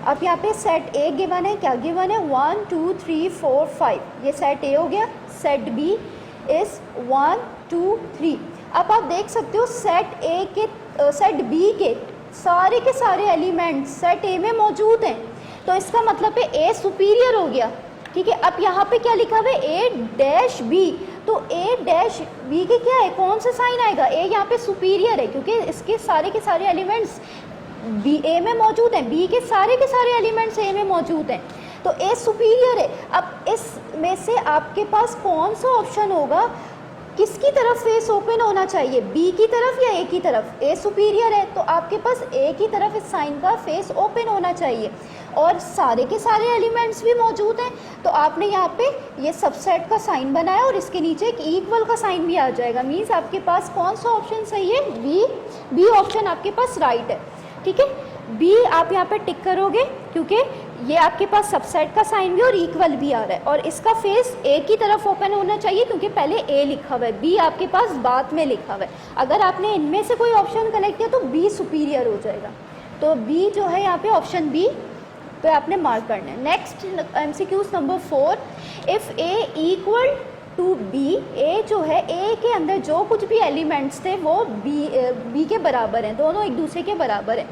अब यहाँ पे सेट ए गिवन है, क्या गिवन है? 1 2 3 4 5, ये सेट ए हो गया। Set B is 1 2 3। अब आप देख सकते हो सेट ए के सेट बी के सारे एलिमेंट्स सेट ए में मौजूद हैं। तो इसका मतलब है ए सुपीरियर हो गया, ठीक है। अब यहाँ पे क्या लिखा हुआ है? ए डैश बी। तो ए डैश बी के क्या है? कौन सा साइन आएगा? ए यहाँ पे सुपीरियर है क्योंकि इसके सारे एलिमेंट्स बी ए में मौजूद हैं, बी के सारे एलिमेंट्स ए में मौजूद हैं, तो ए सुपीरियर है। अब इसमें से आपके पास कौन सा ऑप्शन होगा? किसकी तरफ फेस ओपन होना चाहिए? बी की तरफ या ए की तरफ? ए सुपीरियर है तो आपके पास ए की तरफ इस साइन का फेस ओपन होना चाहिए और सारे के सारे एलिमेंट्स भी मौजूद हैं। तो आपने यहाँ पे ये सबसेट का साइन बनाया और इसके नीचे एक इक्वल का साइन भी आ जाएगा। मीन्स आपके पास कौन सा ऑप्शन सही है? बी ऑप्शन आपके पास राइट है, ठीक है। बी आप यहाँ पे टिक करोगे क्योंकि ये आपके पास सबसेट का साइन भी और इक्वल भी आ रहा है और इसका फेस ए की तरफ ओपन होना चाहिए क्योंकि पहले ए लिखा हुआ है, बी आपके पास बाद में लिखा हुआ है। अगर आपने इनमें से कोई ऑप्शन कलेक्ट किया तो बी सुपीरियर हो जाएगा। तो बी जो है यहाँ पे ऑप्शन बी पे आपने मार्क करना है। Next MCQ number 4, if A equal to B, A जो है ए के अंदर जो कुछ भी एलिमेंट्स थे वो बी के बराबर हैं, दोनों एक दूसरे के बराबर हैं।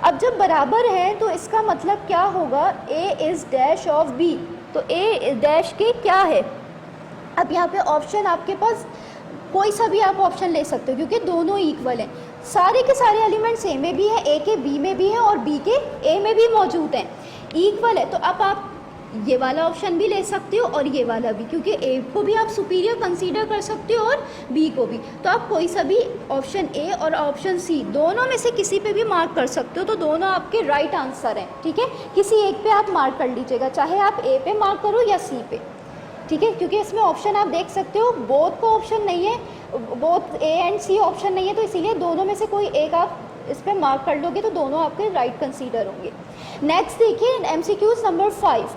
अब जब बराबर है तो इसका मतलब क्या होगा? A is dash of B. तो ए डैश के क्या है? अब यहाँ पे ऑप्शन आपके पास कोई सा भी आप ऑप्शन ले सकते हो क्योंकि दोनों इक्वल हैं। सारे के सारे एलिमेंट्स ए में भी हैं, ए के बी में भी हैं और बी के ए में भी मौजूद हैं, इक्वल है। तो अब आप ये वाला ऑप्शन भी ले सकते हो और ये वाला भी, क्योंकि ए को भी आप सुपीरियर कंसीडर कर सकते हो और बी को भी। तो आप कोई सा भी ऑप्शन ए और ऑप्शन सी दोनों में से किसी पे भी मार्क कर सकते हो, तो दोनों आपके राइट आंसर हैं, ठीक है। किसी एक पे आप मार्क कर लीजिएगा, चाहे आप ए पे मार्क करो या सी पे, ठीक है, क्योंकि इसमें ऑप्शन आप देख सकते हो बोथ को ऑप्शन नहीं है, both A and C option नहीं है, तो इसीलिए दोनों में से कोई एक आप इस पर मार्क कर लोगे तो दोनों आपके राइट कंसीडर होंगे। नेक्स्ट देखिए MCQ number 5,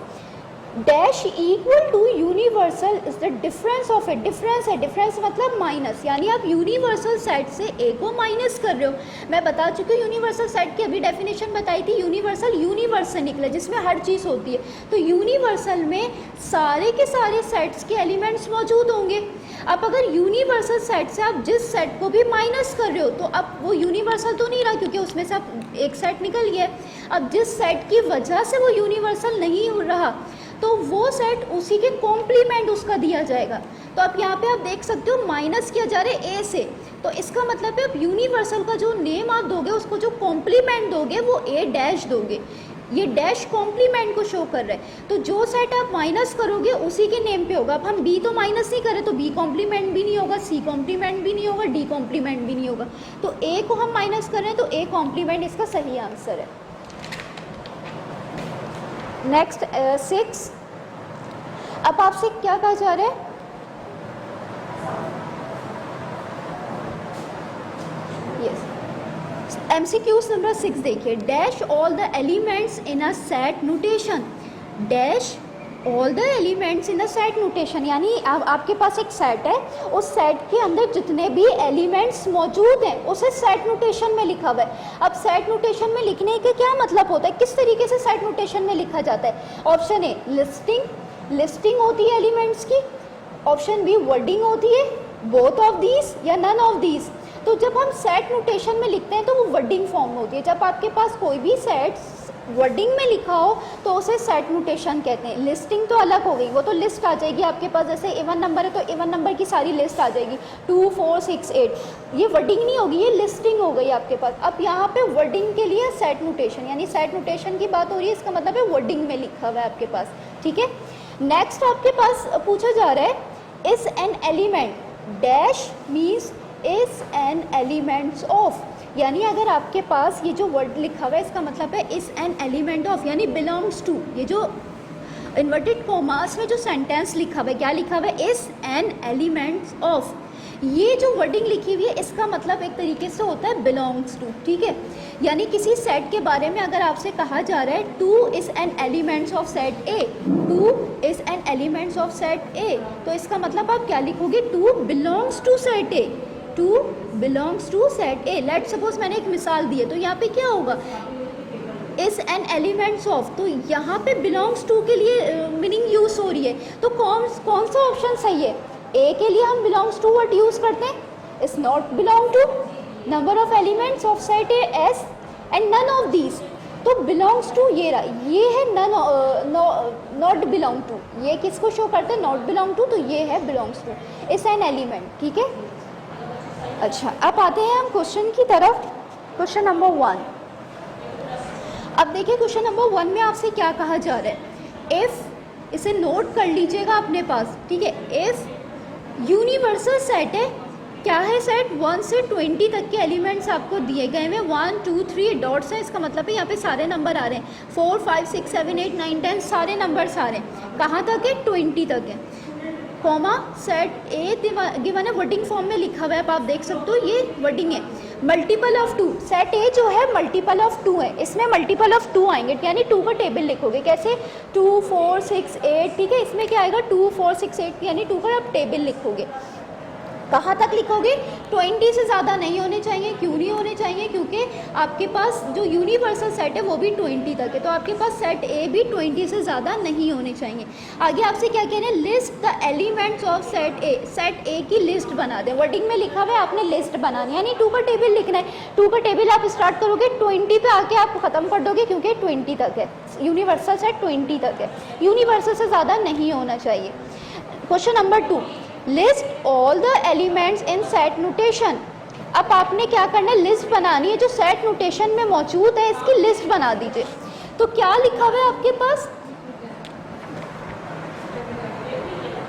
dash equal to universal is the difference of A. Difference है, डिफरेंस मतलब माइनस, यानी आप यूनिवर्सल सेट से ए को माइनस कर रहे हो। मैं बता चुकी हूँ यूनिवर्सल सेट की अभी डेफिनेशन बताई थी। यूनिवर्सल से निकला जिसमें हर चीज़ होती है। तो यूनिवर्सल में सारे के सारे सेट्स के एलिमेंट्स मौजूद होंगे। अब अगर यूनिवर्सल सेट से आप जिस सेट को भी माइनस कर रहे हो तो अब वो यूनिवर्सल तो नहीं रहा, क्योंकि उसमें से अब एक सेट निकल गया। अब जिस सेट की वजह से वो यूनिवर्सल नहीं हो रहा तो वो सेट उसी के कॉम्प्लीमेंट उसका दिया जाएगा। तो अब यहाँ पे आप देख सकते हो माइनस किया जा रहा है ए से, तो इसका मतलब है आप यूनिवर्सल का जो नेम आप दोगे उसको जो कॉम्प्लीमेंट दोगे वो ए डैश दोगे। ये डैश कॉम्प्लीमेंट को शो कर रहा है। तो जो सेट आप माइनस करोगे उसी के नेम पे होगा। अब हम बी तो माइनस नहीं करें तो बी कॉम्प्लीमेंट भी नहीं होगा, सी कॉम्प्लीमेंट भी नहीं होगा, डी कॉम्प्लीमेंट भी नहीं होगा। तो ए को हम माइनस कर रहे हैं तो ए कॉम्प्लीमेंट इसका सही आंसर है। नेक्स्ट 6। अब आपसे क्या कहा जा रहा है, MCQs नंबर 6 देखिए। Dash all the elements in a set notation, dash all the elements in a set notation, यानी आपके पास एक सेट है, उस सेट के अंदर जितने भी एलिमेंट्स मौजूद हैं उसे सेट नोटेशन में लिखा हुआ है। अब सेट नोटेशन में लिखने का क्या मतलब होता है, किस तरीके से सेट नोटेशन में लिखा जाता है। ऑप्शन ए लिस्टिंग होती है एलिमेंट्स की, ऑप्शन बी वर्डिंग होती है, बोथ ऑफ दीज या नन ऑफ दीज। तो जब हम सेट नोटेशन में लिखते हैं तो वो वर्डिंग फॉर्म में होती है। जब आपके पास कोई भी सेट वर्डिंग में लिखा हो तो उसे सेट नोटेशन कहते हैं। लिस्टिंग तो अलग हो गई, वो तो लिस्ट आ जाएगी आपके पास, जैसे इवन नंबर है तो इवन नंबर की सारी लिस्ट आ जाएगी 2 4 6 8, ये वर्डिंग नहीं होगी, ये लिस्टिंग हो गई आपके पास। अब यहाँ पे वर्डिंग के लिए सेट नोटेशन, यानी सेट नोटेशन की बात हो रही है, इसका मतलब है वर्डिंग में लिखा हुआ है आपके पास, ठीक है। नेक्स्ट आपके पास पूछा जा रहा है is an element dash means is an elements of, यानी अगर आपके पास ये जो वर्ड लिखा हुआ है इसका मतलब है इज एन एलिमेंट ऑफ, यानी बिलोंग्स टू। ये जो इन्वर्टेड कॉमास में जो सेंटेंस लिखा हुआ है, क्या लिखा हुआ है, इज एन एलिमेंट्स ऑफ। ये जो वर्डिंग लिखी हुई है इसका मतलब एक तरीके से होता है बिलोंग्स टू, ठीक है। यानी किसी सेट के बारे में अगर आपसे कहा जा रहा है two is an elements of set A, two is an elements of set A, तो इसका मतलब आप क्या लिखोगे, two belongs to set A, two belongs to set A. Let suppose मैंने एक मिसाल दी है, तो यहाँ पे क्या होगा, इज एन एलिमेंट्स ऑफ, तो यहाँ पे बिलोंग्स टू के लिए मीनिंग यूज हो रही है। तो कौन सा ऑप्शन सही है, ए के लिए हम बिलोंग्स टू वर्ड यूज करते हैं, is not belong to number of elements of set A as and none of these. तो बिलोंग्स टू ये रहा, ये है नॉट बिलोंग टू, ये किसको शो करते हैं, नॉट बिलोंग टू, तो ये है belongs to, is an element, ठीक है। अच्छा, अब आते हैं हम क्वेश्चन की तरफ। Question number 1। अब देखिए क्वेश्चन नंबर 1 में आपसे क्या कहा जा रहा है, इफ़, इसे नोट कर लीजिएगा अपने पास, ठीक है। इफ़ यूनिवर्सल सेट है, क्या है सेट, 1 से 20 तक के एलिमेंट्स आपको दिए गए हैं, 1 2 3 डॉट्स है, इसका मतलब है यहाँ पे सारे नंबर आ रहे हैं, 4 5 6 7 8 9 10 सारे नंबर्स आ रहे हैं, कहाँ तक है, 20 तक है। कॉमा सेट ए गिवन है, वर्डिंग फॉर्म में लिखा हुआ है, आप देख सकते हो ये वर्डिंग है। मल्टीपल ऑफ 2, सेट ए जो है मल्टीपल ऑफ 2 है, इसमें मल्टीपल ऑफ 2 आएंगे, यानी 2 का टेबल लिखोगे कैसे, 2 4 6 8, ठीक है। इसमें क्या आएगा 2 4 6 8, यानी 2 का आप टेबल लिखोगे। कहाँ तक लिखोगे, 20 से ज़्यादा नहीं होने चाहिए। क्यों नहीं होने चाहिए, क्योंकि आपके पास जो यूनिवर्सल सेट है वो भी 20 तक है, तो आपके पास सेट ए भी 20 से ज़्यादा नहीं होने चाहिए। आगे आपसे क्या कह रहे हैं, list the elements of set A, set ए की लिस्ट बना दें। वर्डिंग में लिखा हुआ है, आपने लिस्ट बनानी है, यानी 2 का टेबल लिखना है। 2 का टेबल आप स्टार्ट करोगे 20 पे आके आप ख़त्म कर दोगे, क्योंकि 20 तक है, यूनिवर्सल सेट 20 तक है, यूनिवर्सल से ज़्यादा नहीं होना चाहिए। Question number 2, list all the elements in set notation. अब आपने क्या करना है, लिस्ट बनानी है, जो सेट नोटेशन में मौजूद है इसकी लिस्ट बना दीजिए। तो क्या लिखा हुआ है आपके पास,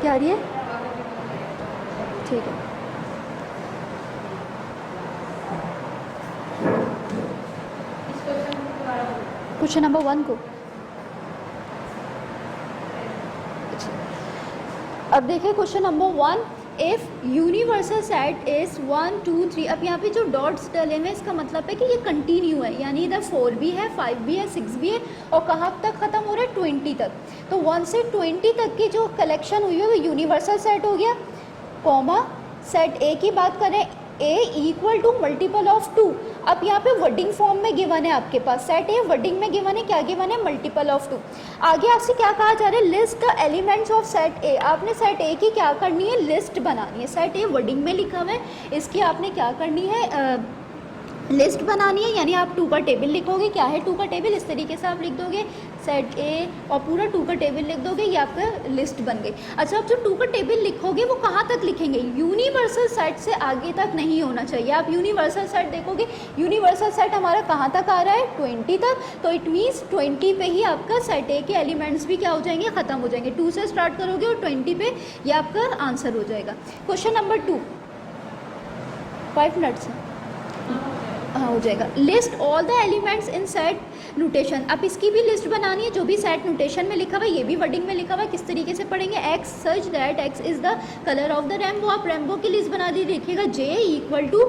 क्या रही है, ठीक है। क्वेश्चन नंबर 1 को अब देखिए question number 1, if universal set is 1 2 3। अब यहाँ पे जो डॉट्स डले हुए हैं इसका मतलब है कि ये कंटिन्यू है, यानी इधर 4 भी है, 5 भी है, 6 भी है, और कहाँ तक ख़त्म हो रहा है, 20 तक। तो 1 से 20 तक की जो कलेक्शन हुई है वो यूनिवर्सल सेट हो गया। कॉमा सेट ए की बात करें, ए इक्वल टू मल्टीपल ऑफ 2। अब यहाँ पे वर्डिंग फॉर्म में गिवन है आपके पास, सेट ए वर्डिंग में गिवन है, क्या गिवन है, मल्टीपल ऑफ 2। आगे आपसे क्या कहा जा रहा है, list the elements of set ए। आपने सेट ए की क्या करनी है, लिस्ट बनानी है। सेट ए वर्डिंग में लिखा हुआ है, इसकी आपने क्या करनी है, लिस्ट बनानी है, यानी आप 2 का टेबल लिखोगे। क्या है 2 का टेबल, इस तरीके से आप लिख दोगे सेट ए और पूरा 2 का टेबल लिख दोगे, ये आपका लिस्ट बन गई। अच्छा, आप जो 2 का टेबल लिखोगे वो कहाँ तक लिखेंगे, यूनिवर्सल सेट से आगे तक नहीं होना चाहिए। आप यूनिवर्सल सेट देखोगे, यूनिवर्सल सेट हमारा कहाँ तक आ रहा है, 20 तक, तो इट मीन्स 20 पे ही आपका सेट ए के एलिमेंट्स भी क्या हो जाएंगे, ख़त्म हो जाएंगे। 2 से स्टार्ट करोगे और 20 पे ये आपका आंसर हो जाएगा। क्वेश्चन नंबर 2, 5 मिनट्स हाँ हो जाएगा। List all the elements in set notation. अब इसकी भी लिस्ट बनानी है, जो भी सेट नोटेशन में लिखा हुआ है, ये भी वर्डिंग में लिखा हुआ है। किस तरीके से पढ़ेंगे, x such that x is the colour of the rainbow. आप रेम्बो की लिस्ट बना दी, देखिएगा जे इक्वल टू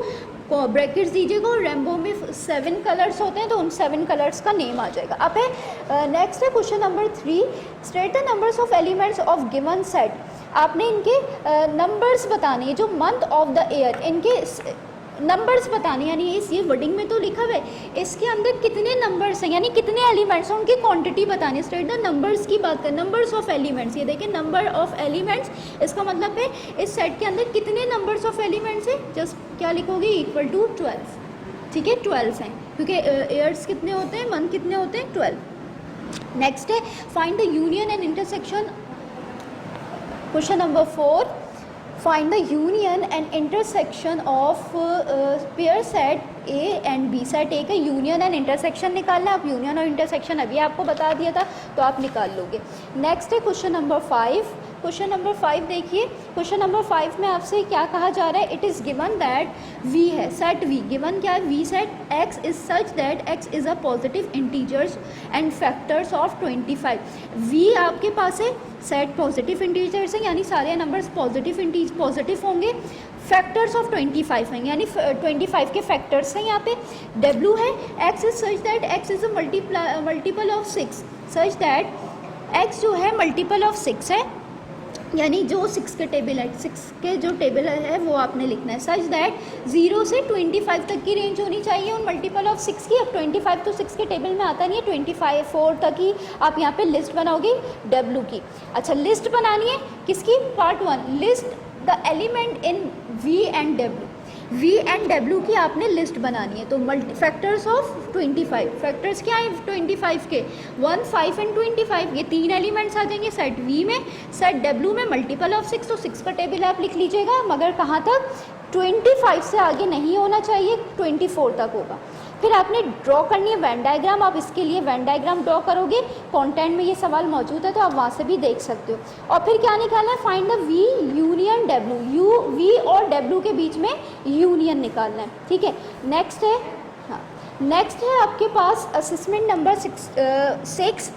ब्रैकेट्स दीजिएगा, और रेम्बो में 7 कलर्स होते हैं, तो उन 7 कलर्स का नेम आ जाएगा। अब है नेक्स्ट है question number 3, state the numbers of elements of given set. आपने इनके नंबर्स बताने हैं, जो मंथ ऑफ द ईयर, इनके नंबर्स बताने, यानी ये वर्डिंग में तो लिखा हुआ है, इसके अंदर कितने नंबर्स हैं, यानी कितने एलिमेंट्स हैं, उनकी क्वांटिटी बतानी है। स्टेट द नंबर्स की बात करें, नंबर्स ऑफ एलिमेंट्स, ये देखिए नंबर ऑफ एलिमेंट्स, इसका मतलब है इस सेट के अंदर कितने नंबर्स ऑफ एलिमेंट्स हैं, जस्ट क्या लिखोगे, इक्वल टू 12। ठीक है, 12 हैं, क्योंकि ईयर्स कितने होते हैं, मंथ कितने होते हैं, 12। नेक्स्ट है find the union and intersection. Question number 4, find the union and intersection of pair set A and B। Set A का यूनियन एंड इंटरसेक्शन निकालना है। आप यूनियन और इंटरसेक्शन अभी आपको बता दिया था, तो आप निकाल लोगे। नेक्स्ट है क्वेश्चन नंबर 5। क्वेश्चन नंबर 5 देखिए, क्वेश्चन नंबर 5 में आपसे क्या कहा जा रहा है, it is given that V है, सेट V गिवन क्या है, V set X is such that X is a positive integers and factors of 25। V आपके पास है, सेट पॉजिटिव इंटीजर्स है, यानी सारे नंबर्स पॉजिटिव होंगे, फैक्टर्स ऑफ 25 हैं, यानी 25 के फैक्टर्स हैं यहाँ पे। W है, X is such that X is a multiple of 6, such that X जो है मल्टीपल ऑफ 6 है, यानी जो 6 के टेबल है, 6 के जो टेबल है वो आपने लिखना है। सच दैट 0 से 25 तक की रेंज होनी चाहिए उन मल्टीपल ऑफ 6 की। अब 25 तो 6 के टेबल में आता नहीं है, 25 4 तक ही आप यहाँ पे लिस्ट बनाओगे W की। अच्छा, लिस्ट बनानी है किसकी, part 1, list the element in V and W। V and W की आपने लिस्ट बनानी है, तो फैक्टर्स ऑफ 25, फैक्टर्स क्या है 25 के, 1 5 एंड 25, ये 3 एलिमेंट्स आ जाएंगे सेट V में। सेट W में मल्टीपल ऑफ 6, तो 6 का टेबल आप लिख लीजिएगा, मगर कहाँ तक, 25 से आगे नहीं होना चाहिए, 24 तक होगा। फिर आपने ड्रॉ करनी है वैन डायग्राम। आप इसके लिए वैन डायग्राम ड्रॉ करोगे, कंटेंट में ये सवाल मौजूद है, तो आप वहाँ से भी देख सकते हो। और फिर क्या निकालना है, find the V union W, V और W के बीच में यूनियन निकालना है। ठीक है, नेक्स्ट है, हाँ नेक्स्ट है आपके पास असेसमेंट नंबर 6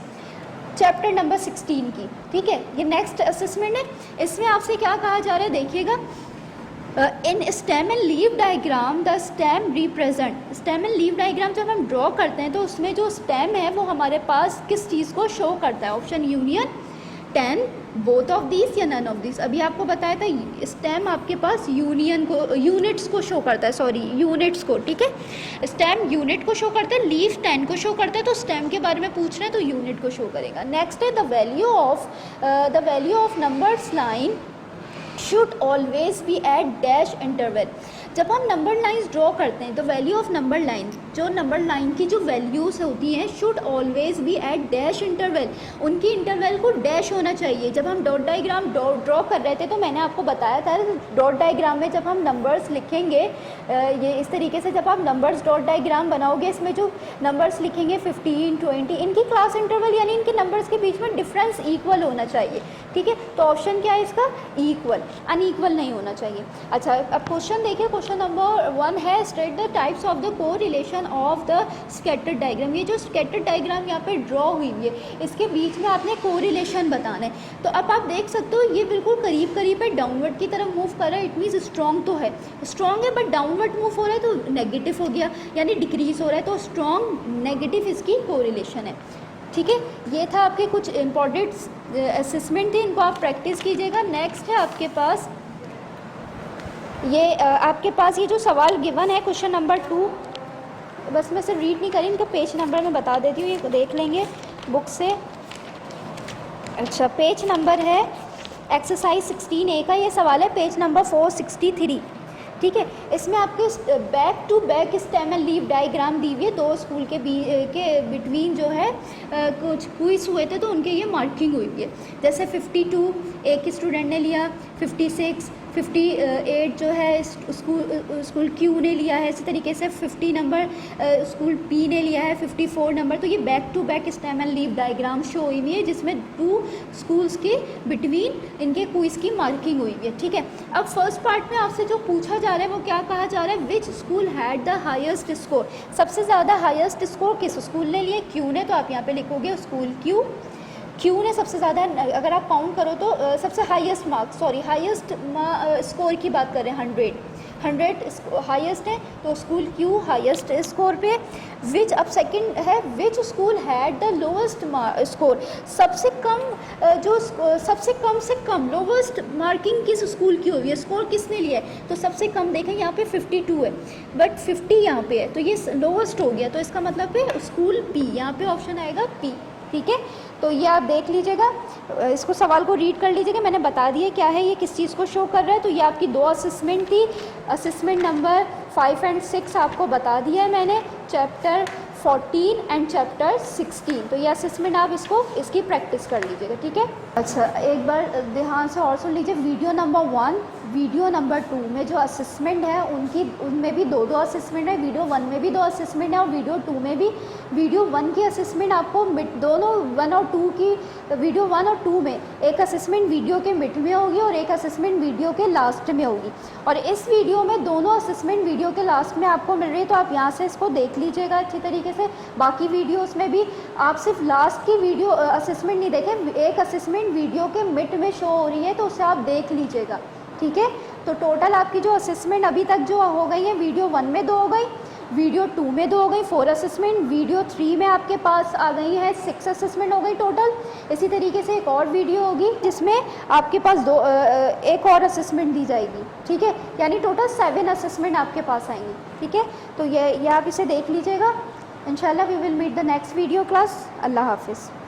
चैप्टर नंबर 16 की। ठीक है, ये नेक्स्ट असेसमेंट है। इसमें आपसे क्या कहा जा रहा है, देखिएगा, in stem and leave diagram the stem represent. Stem and leave diagram जब हम ड्रॉ करते हैं तो उसमें जो स्टेम है वो हमारे पास किस चीज़ को शो करता है, option union, 10, both of this या नन ऑफ दिस। अभी आपको बताया था स्टेम आपके पास यूनियन को, यूनिट्स को शो करता है, सॉरी यूनिट्स को। ठीक है, स्टेम यूनिट को शो करता है, लीव 10 को शो करता है, तो स्टेम के बारे में पूछ रहे हैं तो यूनिट को शो करेगा। नेक्स्ट है the value of numbers line should always be at dash interval. जब हम नंबर लाइंस ड्रॉ करते हैं तो वैल्यू ऑफ नंबर लाइन, जो नंबर लाइन की जो वैल्यूज़ होती हैं, should always be at dash interval, उनकी इंटरवल को डैश होना चाहिए। जब हम डॉट डायग्राम ड्रॉ कर रहे थे तो मैंने आपको बताया था, डॉट डायग्राम में जब हम नंबर्स लिखेंगे, ये इस तरीके से जब आप नंबर्स डॉट डायग्राम बनाओगे, इसमें जो नंबर्स लिखेंगे 15 20, इनकी क्लास इंटरवल यानी इनके नंबर्स के बीच में डिफरेंस इक्वल होना चाहिए। ठीक है, तो ऑप्शन क्या है इसका, इक्वल, अनइक्वल नहीं होना चाहिए। अच्छा, अब क्वेश्चन देखिए, क्वेश्चन नंबर 1 है, state the types of the correlation of the scattered diagram. ये जो स्कैटर्ड डायग्राम यहाँ पे ड्रॉ हुई है, इसके बीच में आपने को रिलेशन बताना है। तो अब आप देख सकते हो ये बिल्कुल करीब करीब है, डाउनवर्ड की तरफ मूव कर रहा है, इट मीन्स स्ट्रॉन्ग तो है, स्ट्रॉन्ग है, बट डाउनवर्ड मूव हो रहा है तो नेगेटिव हो गया, यानी डिक्रीज हो रहा है, तो स्ट्रॉन्ग नेगेटिव इसकी को रिलेशन है। ठीक है, ये था आपके कुछ इंपॉर्टेंट असेसमेंट थे, इनको आप प्रैक्टिस कीजिएगा। नेक्स्ट है आपके पास ये आपके पास ये जो सवाल गिवन है क्वेश्चन नंबर 2, बस मैं सिर्फ रीड नहीं करी, इनका पेज नंबर मैं बता देती हूँ, ये देख लेंगे बुक से। अच्छा, पेज नंबर है एक्सरसाइज 16A का, ये सवाल है पेज नंबर 463, ठीक है। इसमें आपके back to back stem and leave diagram दी हुई है, दो स्कूल के बिटवीन जो है कुछ क्विज हुए थे तो उनके ये मार्किंग हुई है। जैसे 52 एक स्टूडेंट ने लिया, 56, 58 जो है स्कूल क्यू ने लिया है, इसी तरीके से 50 नंबर स्कूल पी ने लिया है, 54 नंबर। तो ये back to back stem and leave diagram show हुई हुई है जिसमें 2 स्कूल्स के बिटवीन इनके क्विज की मार्किंग हुई है, ठीक है। अब फर्स्ट पार्ट में आपसे जो पूछा जा रहा है वो क्या कहा जा रहा है, which school had the highest score, सबसे ज़्यादा हाईएस्ट स्कोर किस स्कूल ने लिए, क्यू ने। तो आप यहाँ पे लिखोगे स्कूल क्यू ने सबसे ज़्यादा, अगर आप काउंट करो तो सबसे हाईएस्ट हाईएस्ट स्कोर की बात कर रहे हैं, 100 हाईएस्ट है तो स्कूल क्यू हाईएस्ट स्कोर पे। विच, अब सेकंड है which school had the lowest score, सबसे कम से कम लोवेस्ट मार्किंग किस स्कूल की हुई है, स्कोर किसने लिया है। तो सबसे कम देखें यहाँ पे 52 है, बट 50 यहाँ पे है तो ये लोवेस्ट हो गया, तो इसका मतलब है स्कूल पी, यहाँ पे ऑप्शन आएगा पी, ठीक है। तो ये आप देख लीजिएगा, इसको सवाल को रीड कर लीजिएगा, मैंने बता दिया क्या है ये, किस चीज़ को शो कर रहा है। तो ये आपकी 2 असेसमेंट थी, असेसमेंट नंबर 5 और 6 आपको बता दिया है मैंने, चैप्टर 14 एंड चैप्टर 16। तो ये असेसमेंट आप इसकी प्रैक्टिस कर लीजिएगा, ठीक है। अच्छा, एक बार ध्यान से और सुन लीजिए, वीडियो नंबर 1 वीडियो नंबर 2 में जो असेसमेंट है उनमें भी 2 असेसमेंट है, वीडियो 1 में भी 2 असेसमेंट है और वीडियो 2 में भी। वीडियो 1 की असेसमेंट आपको दोनों 1 और 2 की, वीडियो 1 और 2 में एक असेसमेंट वीडियो के मिड में होगी और एक असेसमेंट वीडियो के लास्ट में होगी। और इस वीडियो में दोनों असेसमेंट वीडियो के लास्ट में आपको मिल रही है, तो आप यहाँ से इसको देख लीजिएगा अच्छी तरीके से। बाकी वीडियोस में भी आप सिर्फ लास्ट की वीडियो असेसमेंट नहीं देखें, एक असेसमेंट वीडियो के मिड में शो हो रही है तो उसे आप देख लीजिएगा, ठीक है। तो टोटल आपकी जो असेसमेंट अभी तक जो हो गई है, वीडियो 1 में 2 हो गई, वीडियो 2 में 2 हो गई, 4 असेसमेंट, वीडियो 3 में आपके पास आ गई है 6 असेसमेंट हो गई टोटल। इसी तरीके से एक और वीडियो होगी जिसमें आपके पास एक और असेसमेंट दी जाएगी, ठीक है। यानी टोटल 7 असेसमेंट आपके पास आएंगी, ठीक है। तो ये आप इसे देख लीजिएगा। इंशाल्लाह we will meet the next video class. अल्लाह हाफिज़।